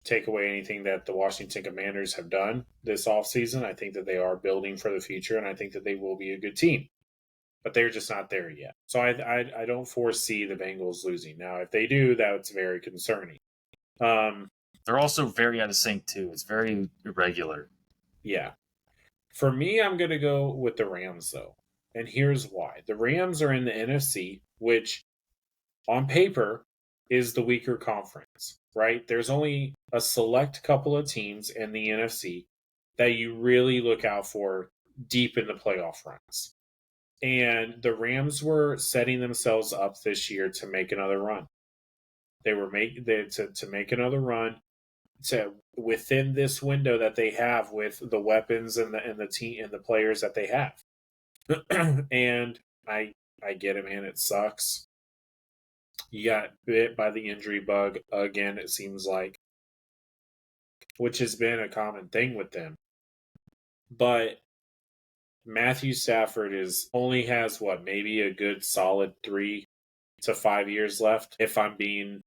take away anything that the Washington Commanders have done this offseason. I think that they are building for the future, and I think that they will be a good team. But they're just not there yet. So I don't foresee the Bengals losing. Now, if they do, that's very concerning. They're also very out of sync, too. It's very irregular. Yeah. For me, I'm going to go with the Rams, though. And here's why. The Rams are in the NFC, which on paper is the weaker conference, right? There's only a select couple of teams in the NFC that you really look out for deep in the playoff runs. And the Rams were setting themselves up this year to make another run. They were to make another run to within this window that they have with the weapons and the team and the players that they have. And I get it, man. It sucks. You got bit by the injury bug again, it seems like, which has been a common thing with them. But Matthew Stafford only has maybe a good solid 3 to 5 years left, if I'm being,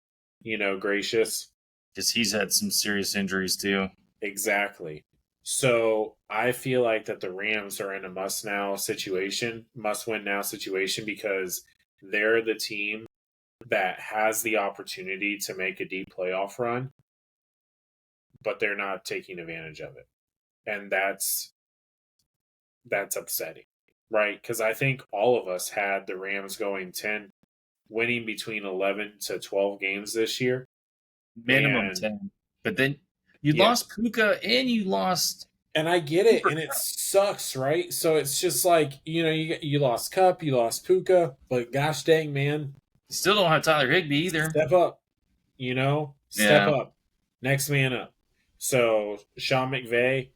gracious. Because he's had some serious injuries, too. Exactly. So I feel like that the Rams are in a must-win now situation, because they're the team that has the opportunity to make a deep playoff run, but they're not taking advantage of it. And that's upsetting, right? Because I think all of us had the Rams going 10, winning between 11 to 12 games this year. Minimum 10. But then you lost Puka and you lost. And I get it, and it sucks, right? So it's just like, you lost Cup, you lost Puka, but gosh dang, man. You still don't have Tyler Higbee either. Step up, step up. Next man up. So Sean McVay,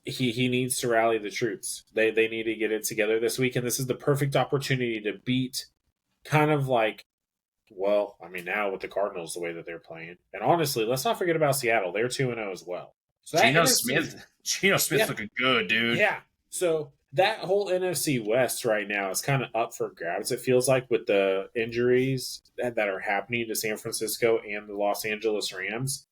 he needs to rally the troops. They need to get it together this week, and this is the perfect opportunity to beat kind of like, now with the Cardinals the way that they're playing. And honestly, let's not forget about Seattle. They're 2-0 as well. So Geno Smith's looking good, dude. Yeah. So that whole NFC West right now is kind of up for grabs, it feels like, with the injuries that are happening to San Francisco and the Los Angeles Rams.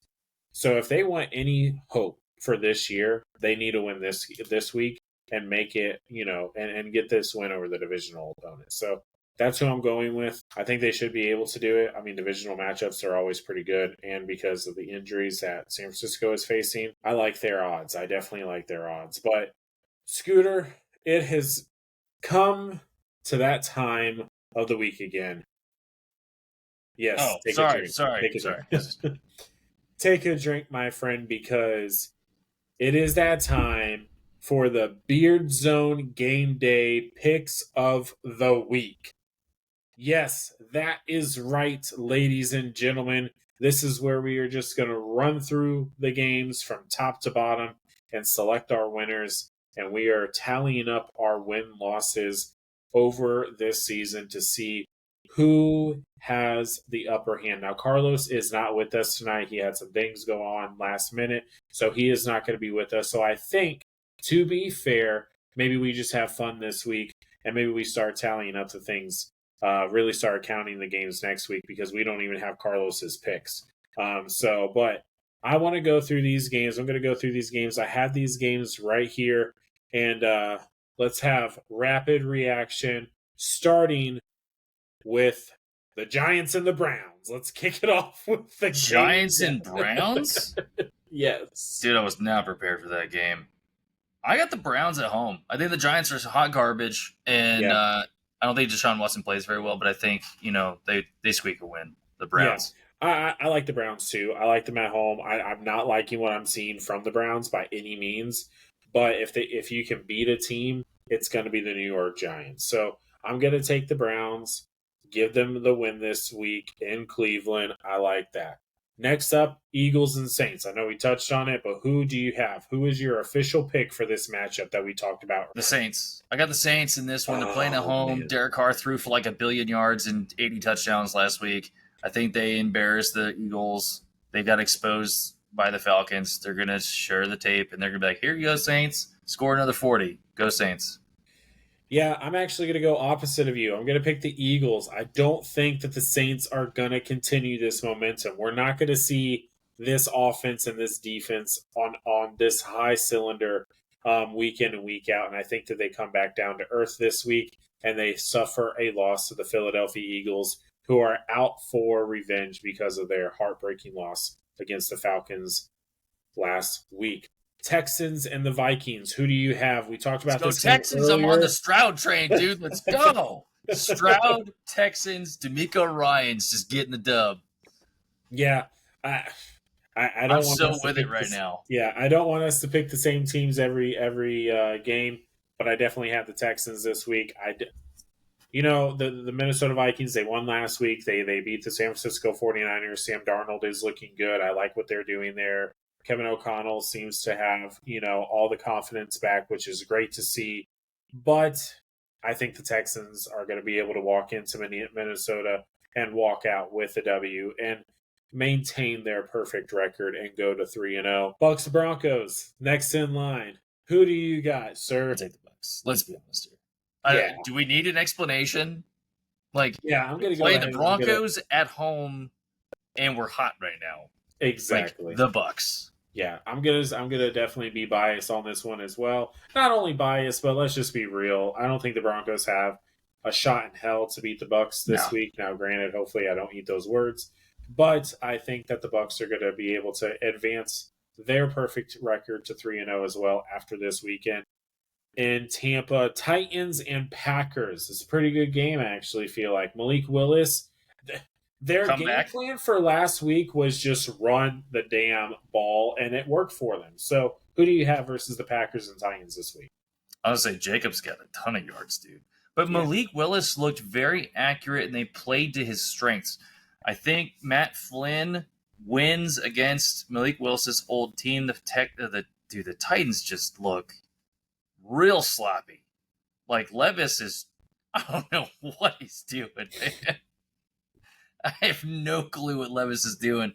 So if they want any hope for this year. They need to win this week and make it, and get this win over the divisional opponent. So that's who I'm going with. I think they should be able to do it. I mean, divisional matchups are always pretty good, and because of the injuries that San Francisco is facing, I like their odds. I definitely like their odds. But Scooter, it has come to that time of the week again. Yes, Oh, take a sorry, drink. sorry, Take a sorry. drink. Take a drink, my friend, because it is that time for the Beardzone Game Day Picks of the Week. Yes, that is right, ladies and gentlemen. This is where we are just going to run through the games from top to bottom and select our winners. And we are tallying up our win losses over this season to see who has the upper hand. Now, Carlos is not with us tonight. He had some things go on last minute, so he is not going to be with us. So I think, to be fair, maybe we just have fun this week and maybe we start tallying up the things, really start counting the games next week because we don't even have Carlos's picks. But I want to go through these games. I'm going to go through these games. I have these games right here, and let's have rapid reaction starting with the Giants and the Browns. Let's kick it off with the Giants game. and Browns? Yes. Dude, I was not prepared for that game. I got the Browns at home. I think the Giants are hot garbage, and Yeah. I don't think Deshaun Watson plays very well, but I think, they squeak a win. The Browns. I like the Browns too. I like them at home. I'm not liking what I'm seeing from the Browns by any means, but if you can beat a team, it's going to be the New York Giants. So I'm going to take the Browns, give them the win this week in Cleveland. I like that. Next up, Eagles and Saints. I know we touched on it, but who do you have? Who is your official pick for this matchup that we talked about? The Saints. I got the Saints in this one. They're playing at Oh, home. man. Derek Carr threw for like 1 billion yards and 80 touchdowns last week. I think they embarrassed the Eagles. They got exposed by the Falcons. They're going to share the tape, and they're going to be like, here you go, Saints. Score another 40. Go, Saints. Yeah, I'm actually going to go opposite of you. I'm going to pick the Eagles. I don't think that the Saints are going to continue this momentum. We're not going to see this offense and this defense on this high cylinder week in and week out. And I think that they come back down to earth this week and they suffer a loss to the Philadelphia Eagles, who are out for revenge because of their heartbreaking loss against the Falcons last week. Texans and the Vikings. Who do you have? We talked Let's about go, this game Texans. I'm on earlier. the Stroud train, dude. Let's go. Stroud, Texans, D'Amico Ryans just getting the dub. Yeah, I I'm don't want so us to with it pick right this. now. Yeah, I don't want us to pick the same teams every game, but I definitely have the Texans this week. The Minnesota Vikings, they won last week. They beat the San Francisco 49ers. Sam Darnold is looking good. I like what they're doing there. Kevin O'Connell seems to have, all the confidence back, which is great to see. But I think the Texans are going to be able to walk into Minnesota and walk out with a W and maintain their perfect record and go to 3-0. Bucks Broncos, next in line. Who do you got, sir? I'll take the Bucks. Let's be honest here. Yeah. Do we need an explanation? Like, Yeah, I'm going to go playing ahead the and I'm gonna Broncos at home, and we're hot right now. exactly. Like the Bucks. Yeah, I'm gonna definitely be biased on this one as well. Not only biased, but let's just be real. I don't think the Broncos have a shot in hell to beat the Bucks this No. week. Now, granted, hopefully I don't eat those words, but I think that the Bucks are going to be able to advance their perfect record to 3-0 as well after this weekend. In Tampa, Titans and Packers. It's a pretty good game, I actually feel like. Malik Willis, their Come game back. plan for last week was just run the damn ball, and it worked for them. So, who do you have versus the Packers and Titans this week? I would say Jacobs got a ton of yards, dude. But Yeah. Malik Willis looked very accurate, and they played to his strengths. I think Matt Flynn wins against Malik Willis's old team. The Titans just look real sloppy. Like Levis is, I don't know what he's doing. I have no clue what Levis is doing.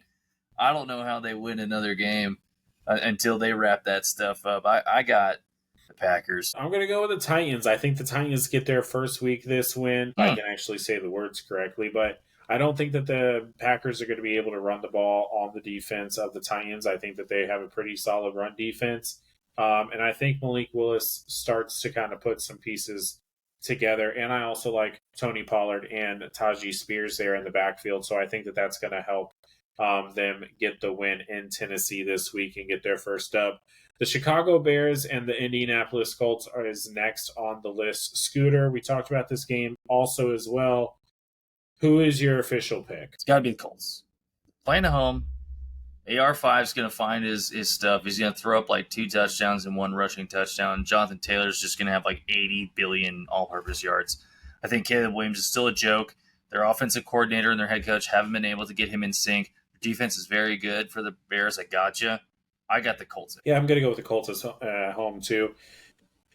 I don't know how they win another game until they wrap that stuff up. I got the Packers. I'm going to go with the Titans. I think the Titans get their first week this win. I can actually say the words correctly, but I don't think that the Packers are going to be able to run the ball on the defense of the Titans. I think that they have a pretty solid run defense. And I think Malik Willis starts to kind of put some pieces together. And I also like Tony Pollard and Tajee Spears there in the backfield. So I think that that's going to help them get the win in Tennessee this week and get their first dub. The Chicago Bears and the Indianapolis Colts is next on the list. Scooter, we talked about this game also as well. Who is your official pick? It's got to be the Colts. Playing at home, AR5 is going to find his stuff. He's going to throw up like 2 touchdowns and 1 rushing touchdown. Jonathan Taylor's just going to have like 80 billion all-purpose yards. I think Caleb Williams is still a joke. Their offensive coordinator and their head coach haven't been able to get him in sync. Their defense is very good for the Bears. I gotcha. I got the Colts. Yeah, I'm going to go with the Colts at home too.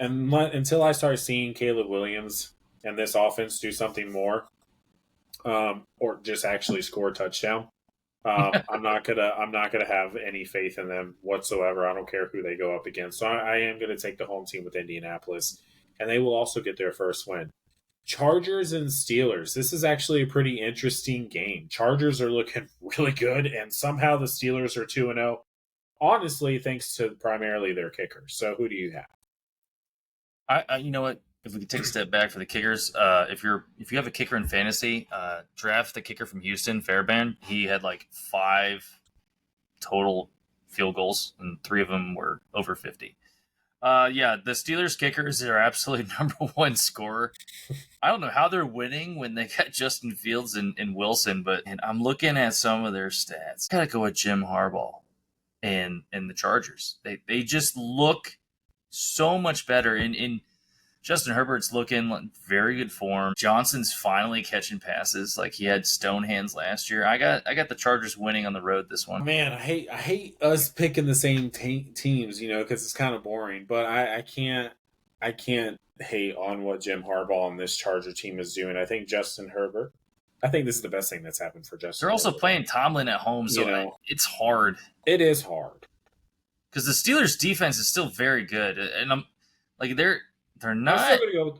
And until I start seeing Caleb Williams and this offense do something more, or just actually score a touchdown, I'm not gonna have any faith in them whatsoever. I don't care who they go up against. So I am going to take the home team with Indianapolis, and they will also get their first win. Chargers and Steelers. This is actually a pretty interesting game. Chargers are looking really good, and somehow the Steelers are 2-0. Honestly, thanks to primarily their kicker. So who do you have? I you know what? If we could take a step back for the kickers, if you have a kicker in fantasy, draft the kicker from Houston, Fairbairn. He had like 5 total field goals, and 3 of them were over 50. Yeah, the Steelers kickers are absolutely number 1 scorer. I don't know how they're winning when they got Justin Fields and Wilson, but I'm looking at some of their stats. Gotta go with Jim Harbaugh and the Chargers. They just look so much better. In Justin Herbert's looking like very good form. Johnson's finally catching passes like he had stone hands last year. I got the Chargers winning on the road this one. Man, I hate us picking the same teams, because it's kind of boring. But I can't hate on what Jim Harbaugh and this Charger team is doing. I think Justin Herbert. I think this is the best thing that's happened for Justin. They're also playing Tomlin at home, so it's hard. It is hard because the Steelers' defense is still very good, and I'm like they're not.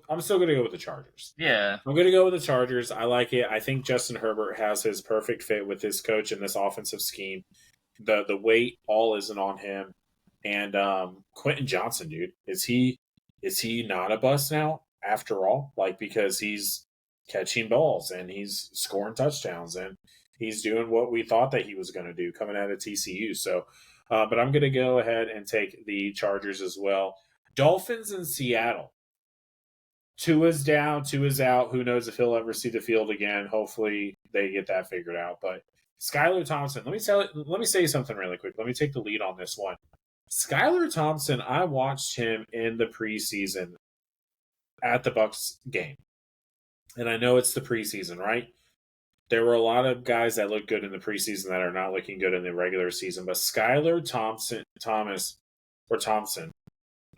I'm still gonna go with the Chargers. Yeah, I'm gonna go with the Chargers. I like it. I think Justin Herbert has his perfect fit with his coach in this offensive scheme. The weight all isn't on him, and Quentin Johnson, dude, is he not a bust now after all? Like, because he's catching balls and he's scoring touchdowns and he's doing what we thought that he was going to do coming out of TCU. So, but I'm going to go ahead and take the Chargers as well. Dolphins in Seattle. Tua's down, Tua's out. Who knows if he'll ever see the field again? Hopefully they get that figured out. But Skylar Thompson, let me say something really quick. Let me take the lead on this one. Skylar Thompson, I watched him in the preseason at the Bucs game. And I know it's the preseason, right? There were a lot of guys that look good in the preseason that are not looking good in the regular season. But Skylar Thompson,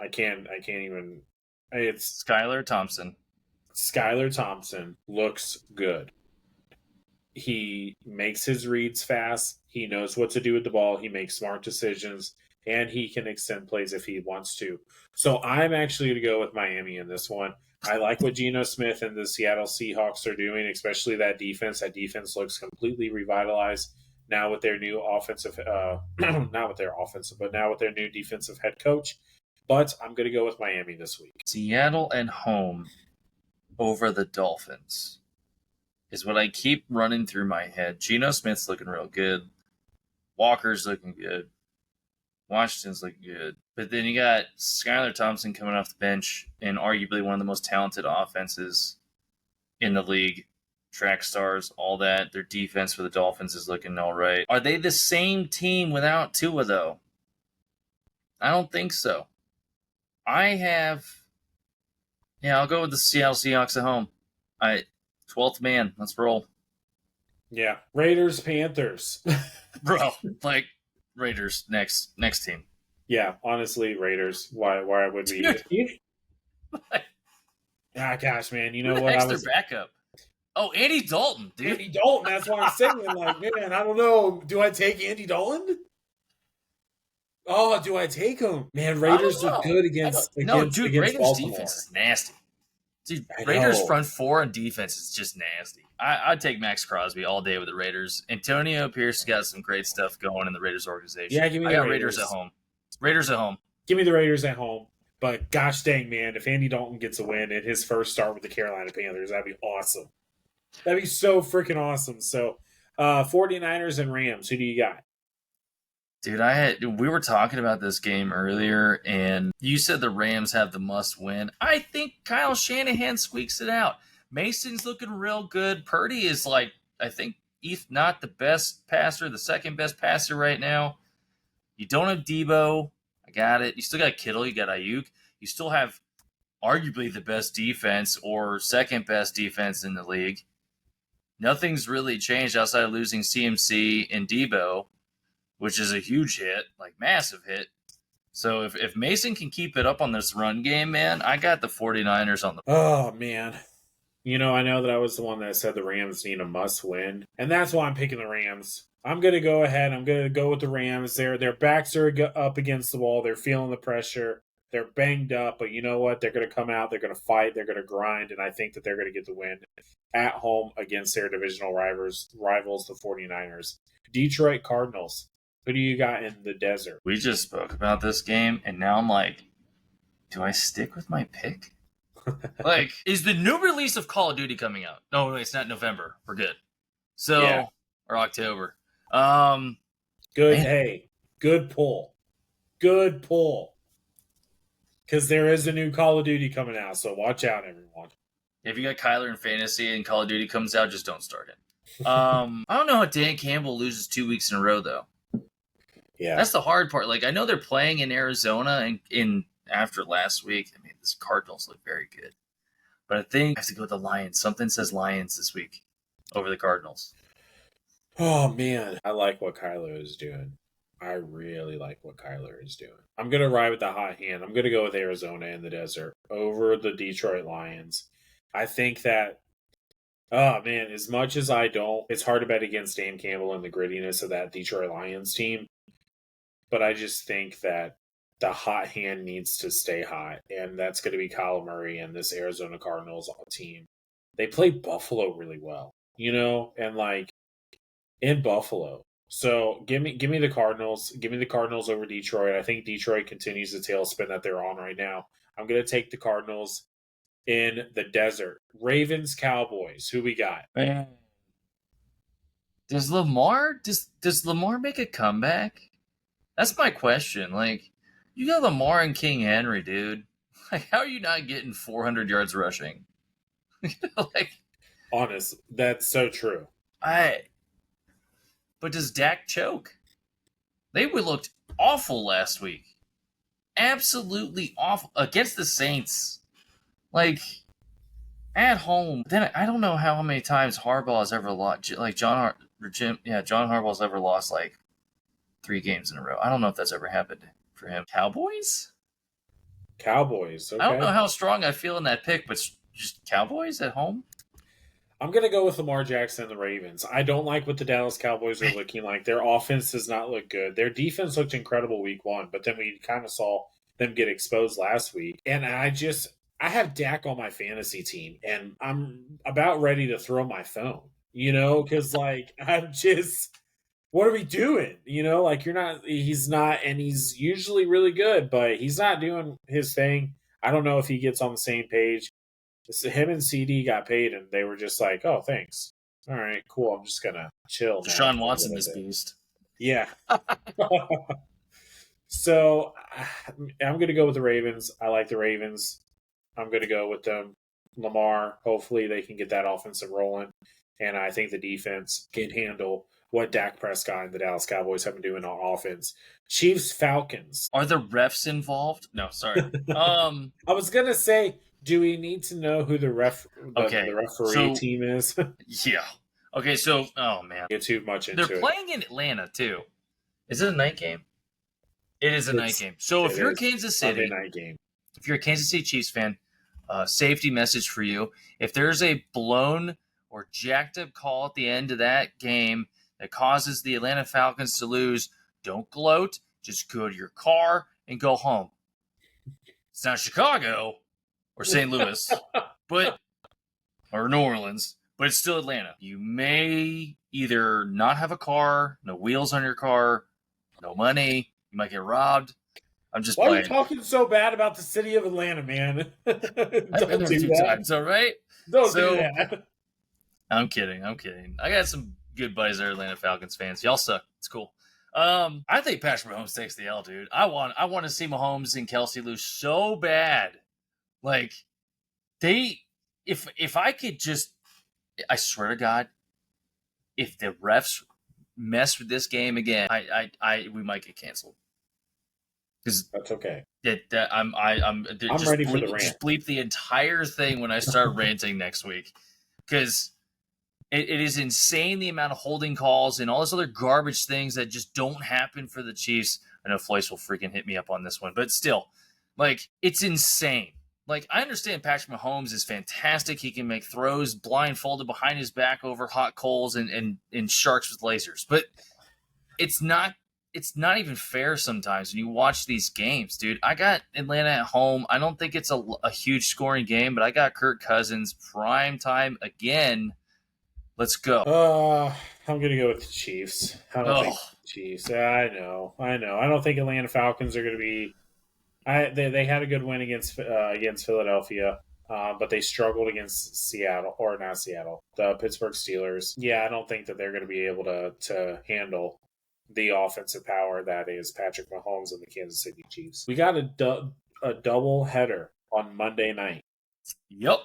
I can't even. It's Skylar Thompson. Skylar Thompson looks good. He makes his reads fast. He knows what to do with the ball. He makes smart decisions. And he can extend plays if he wants to. So I'm actually going to go with Miami in this one. I like what Geno Smith and the Seattle Seahawks are doing, especially that defense. That defense looks completely revitalized now with their new offensive, not with their offensive, but now with their new defensive head coach. But I'm going to go with Miami this week. Seattle and home over the Dolphins is what I keep running through my head. Geno Smith's looking real good. Walker's looking good. Washington's looking good. But then you got Skylar Thompson coming off the bench and arguably one of the most talented offenses in the league. Track stars, all that. Their defense for the Dolphins is looking all right. Are they the same team without Tua, though? I don't think so. I'll go with the Seattle Seahawks at home. 12th man. Let's roll. Yeah. Raiders, Panthers. Bro, like, Raiders next team. Yeah, honestly, Raiders. Why would we? Gosh, man. You know what? Their backup. Oh, Andy Dalton, dude. Andy Dalton. That's why I'm saying, like, man, I don't know. Do I take Andy Dalton? Oh, do I take him? Man, Raiders look good against Raiders Baltimore. defense is nasty. Dude, I Raiders know. front four and defense is just nasty. I'd take Max Crosby all day with the Raiders. Antonio Pierce got some great stuff going in the Raiders Yeah, organization. give me I the got Raiders at Raiders. home. Raiders at home. Give me the Raiders at home. But gosh dang, man, if Andy Dalton gets a win in his first start with the Carolina Panthers, that'd be awesome. That'd be so freaking awesome. So, 49ers and Rams, who do you got? Dude, we were talking about this game earlier, and you said the Rams have the must win. I think Kyle Shanahan squeaks it out. Mason's looking real good. Purdy is like, I think, if not the best passer, the second best passer right now. You don't have Debo. I got it. You still got Kittle. You got Ayuk. You still have arguably the best defense or second best defense in the league. Nothing's really changed outside of losing CMC and Debo, which is a huge hit, like massive hit. So if Mason can keep it up on this run game, man, I got the 49ers on the. Oh, man. I know that I was the one that said the Rams need a must win, and that's why I'm picking the Rams. I'm going to go ahead. I'm going to go with the Rams. Their backs are up against the wall. They're feeling the pressure. They're banged up, but you know what? They're going to come out. They're going to fight. They're going to grind, and I think that they're going to get the win at home against their divisional rivals, the 49ers. Detroit Cardinals. Who do you got in the desert? We just spoke about this game, and now I'm like, do I stick with my pick? Like, is the new release of Call of Duty coming out? No, it's not November. We're good. So, Yeah. or October. Good. Man. Hey, good pull. Good pull. Because there is a new Call of Duty coming out, so watch out, everyone. If you got Kyler in fantasy and Call of Duty comes out, just don't start it. I don't know how Dan Campbell loses 2 weeks in a row, though. Yeah. That's the hard part. Like, I know they're playing in Arizona and in after last week. I mean, this Cardinals look very good. But I think I have to go with the Lions. Something says Lions this week over the Cardinals. Oh, man. I like what Kyler is doing. I really like what Kyler is doing. I'm going to ride with the hot hand. I'm going to go with Arizona in the desert over the Detroit Lions. I think that, oh, man, as much as I don't, it's hard to bet against Dan Campbell and the grittiness of that Detroit Lions team. But I just think that the hot hand needs to stay hot, and that's going to be Kyler Murray and this Arizona Cardinals team. They play Buffalo really well, and like in Buffalo. So give me the Cardinals. Give me the Cardinals over Detroit. I think Detroit continues the tailspin that they're on right now. I'm going to take the Cardinals in the desert. Ravens, Cowboys. Who we got? Man. Does Lamar make a comeback? That's my question. Like, you got Lamar and King Henry, dude. Like, how are you not getting 400 yards rushing? Like, honest, that's so true. But does Dak choke? They looked awful last week. Absolutely awful against the Saints. Like, at home. Then I don't know how many times Harbaugh has ever lost. Like John Harbaugh's ever lost like 3 games in a row. I don't know if that's ever happened for him. Cowboys. Okay. I don't know how strong I feel in that pick, but just Cowboys at home. I'm going to go with Lamar Jackson and the Ravens. I don't like what the Dallas Cowboys are looking like. Their offense does not look good. Their defense looked incredible week 1, but then we kind of saw them get exposed last week. And I have Dak on my fantasy team, and I'm about ready to throw my phone, because like I'm just, what are we doing? Like he's not, and he's usually really good, but he's not doing his thing. I don't know if he gets on the same page. So him and CD got paid, and they were just like, "Oh, thanks. All right, cool. I'm just gonna chill." Deshaun Watson, this beast. Yeah. So I'm gonna go with the Ravens. I like the Ravens. I'm gonna go with them. Lamar. Hopefully, they can get that offensive rolling, and I think the defense can handle what Dak Prescott and the Dallas Cowboys have been doing on offense. Chiefs Falcons. Are the refs involved? No, sorry. I was gonna say, do we need to know who the referee team is? Yeah. Okay, so oh man. Get too much into it. They're playing in Atlanta too. Is it a night game? It is a night game. So if you're Kansas City, night game. If you're a Kansas City Chiefs fan, safety message for you. If there's a blown or jacked up call at the end of that game that causes the Atlanta Falcons to lose, don't gloat. Just go to your car and go home. It's not Chicago or St. Louis. but or New Orleans, but it's still Atlanta. You may either not have a car, no wheels on your car, no money. You might get robbed. I'm just Why are you playing. talking so bad about the city of Atlanta, man? I've been Don't there a do few that. times, all right? Don't do So that. I'm kidding. I'm kidding. I got some good buddies that are Atlanta Falcons fans. Y'all suck. It's cool. I think Patrick Mahomes takes the L, dude. I want to see Mahomes and Kelsey lose so bad. Like they, if I could just, I swear to God, if the refs mess with this game again, we might get canceled. Because That's okay. I'm I'm ready for the rant. just bleep the entire thing when I start ranting next week, because it is insane the amount of holding calls and all this other garbage things that just don't happen for the Chiefs. I know Floyce will freaking hit me up on this one, but still, like, it's insane. Like, I understand Patrick Mahomes is fantastic. He can make throws blindfolded behind his back over hot coals and sharks with lasers, but it's not even fair sometimes when you watch these games, dude. I got Atlanta at home. I don't think it's a huge scoring game, but I got Kirk Cousins prime time again. Let's go. I'm gonna go with the Chiefs. I don't think Oh, Chiefs. I know. I don't think Atlanta Falcons are gonna be. They had a good win against Philadelphia, but they struggled against Seattle, or not Seattle, the Pittsburgh Steelers. Yeah, I don't think that they're going to be able to handle the offensive power that is Patrick Mahomes and the Kansas City Chiefs. We got a double header on Monday night. yep.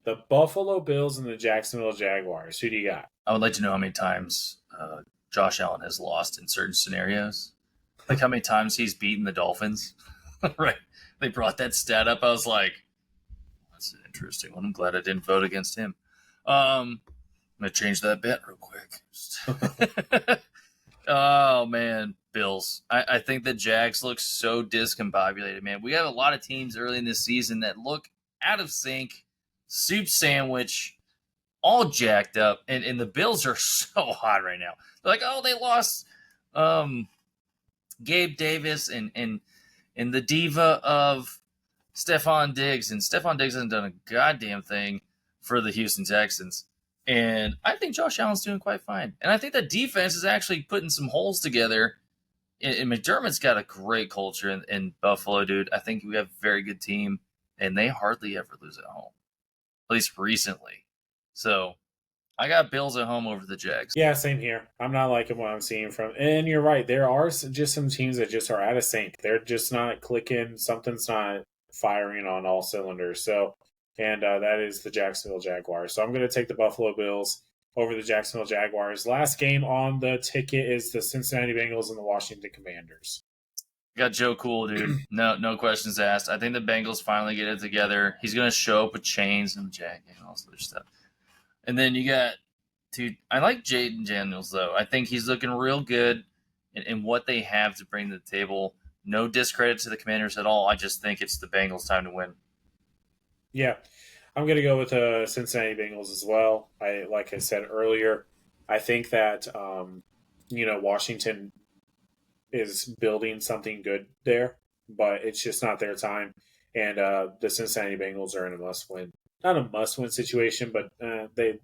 The Buffalo Bills and the Jacksonville Jaguars. Who do you got? I would like to know how many times Josh Allen has lost in certain scenarios. Like how many times he's beaten the Dolphins. Right. They brought that stat up. I was like, that's an interesting one. I'm glad I didn't vote against him. I'm going to change that bet real quick. Oh, man. Bills. I think the Jags look so discombobulated, man. We have a lot of teams early in this season that look out of sync, soup sandwich, all jacked up, and the Bills are so hot right now. They're like, oh, they lost Gabe Davis and the diva of Stephon Diggs, and Stephon Diggs hasn't done a goddamn thing for the Houston Texans. And I think Josh Allen's doing quite fine. And I think the defense is actually putting some holes together. And McDermott's got a great culture in Buffalo, dude. I think we have a very good team, and they hardly ever lose at home, at least recently. So I got Bills at home over the Jags. Yeah, same here. I'm not liking what I'm seeing from. And you're right. There are just some teams that just are out of sync. They're just not clicking. Something's not firing on all cylinders. So, and that is the Jacksonville Jaguars. So I'm going to take the Buffalo Bills over the Jacksonville Jaguars. Last game on the ticket is the Cincinnati Bengals and the Washington Commanders. Got Joe Cool, dude. No questions asked. I think the Bengals finally get it together. He's going to show up with chains and jacket and all this other stuff. And then you got, dude, I like Jaden Daniels, though. I think he's looking real good in what they have to bring to the table. No discredit to the Commanders at all. I just think it's the Bengals' time to win. Yeah, I'm going to go with the Cincinnati Bengals as well. Like I said earlier, I think that Washington is building something good there, but it's just not their time. And the Cincinnati Bengals are in a must-win, not a must-win situation, but they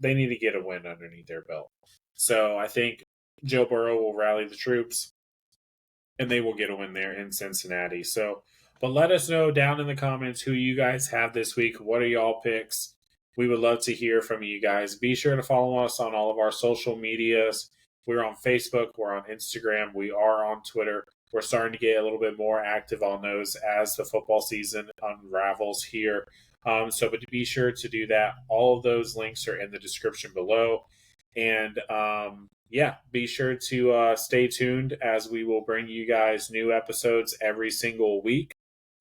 need to get a win underneath their belt. So I think Joe Burrow will rally the troops, and they will get a win there in Cincinnati. So, but let us know down in the comments who you guys have this week. What are y'all picks? We would love to hear from you guys. Be sure to follow us on all of our social medias. We're on Facebook. We're on Instagram. We are on Twitter. We're starting to get a little bit more active on those as the football season unravels here. So, but be sure to do that. All of those links are in the description below. And be sure to stay tuned as we will bring you guys new episodes every single week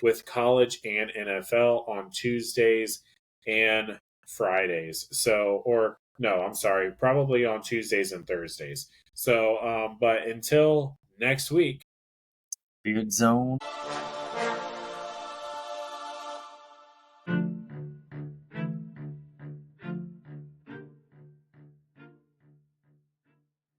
with college and NFL on Tuesdays and Fridays. Probably on Tuesdays and Thursdays. So, but until next week. Beardzone.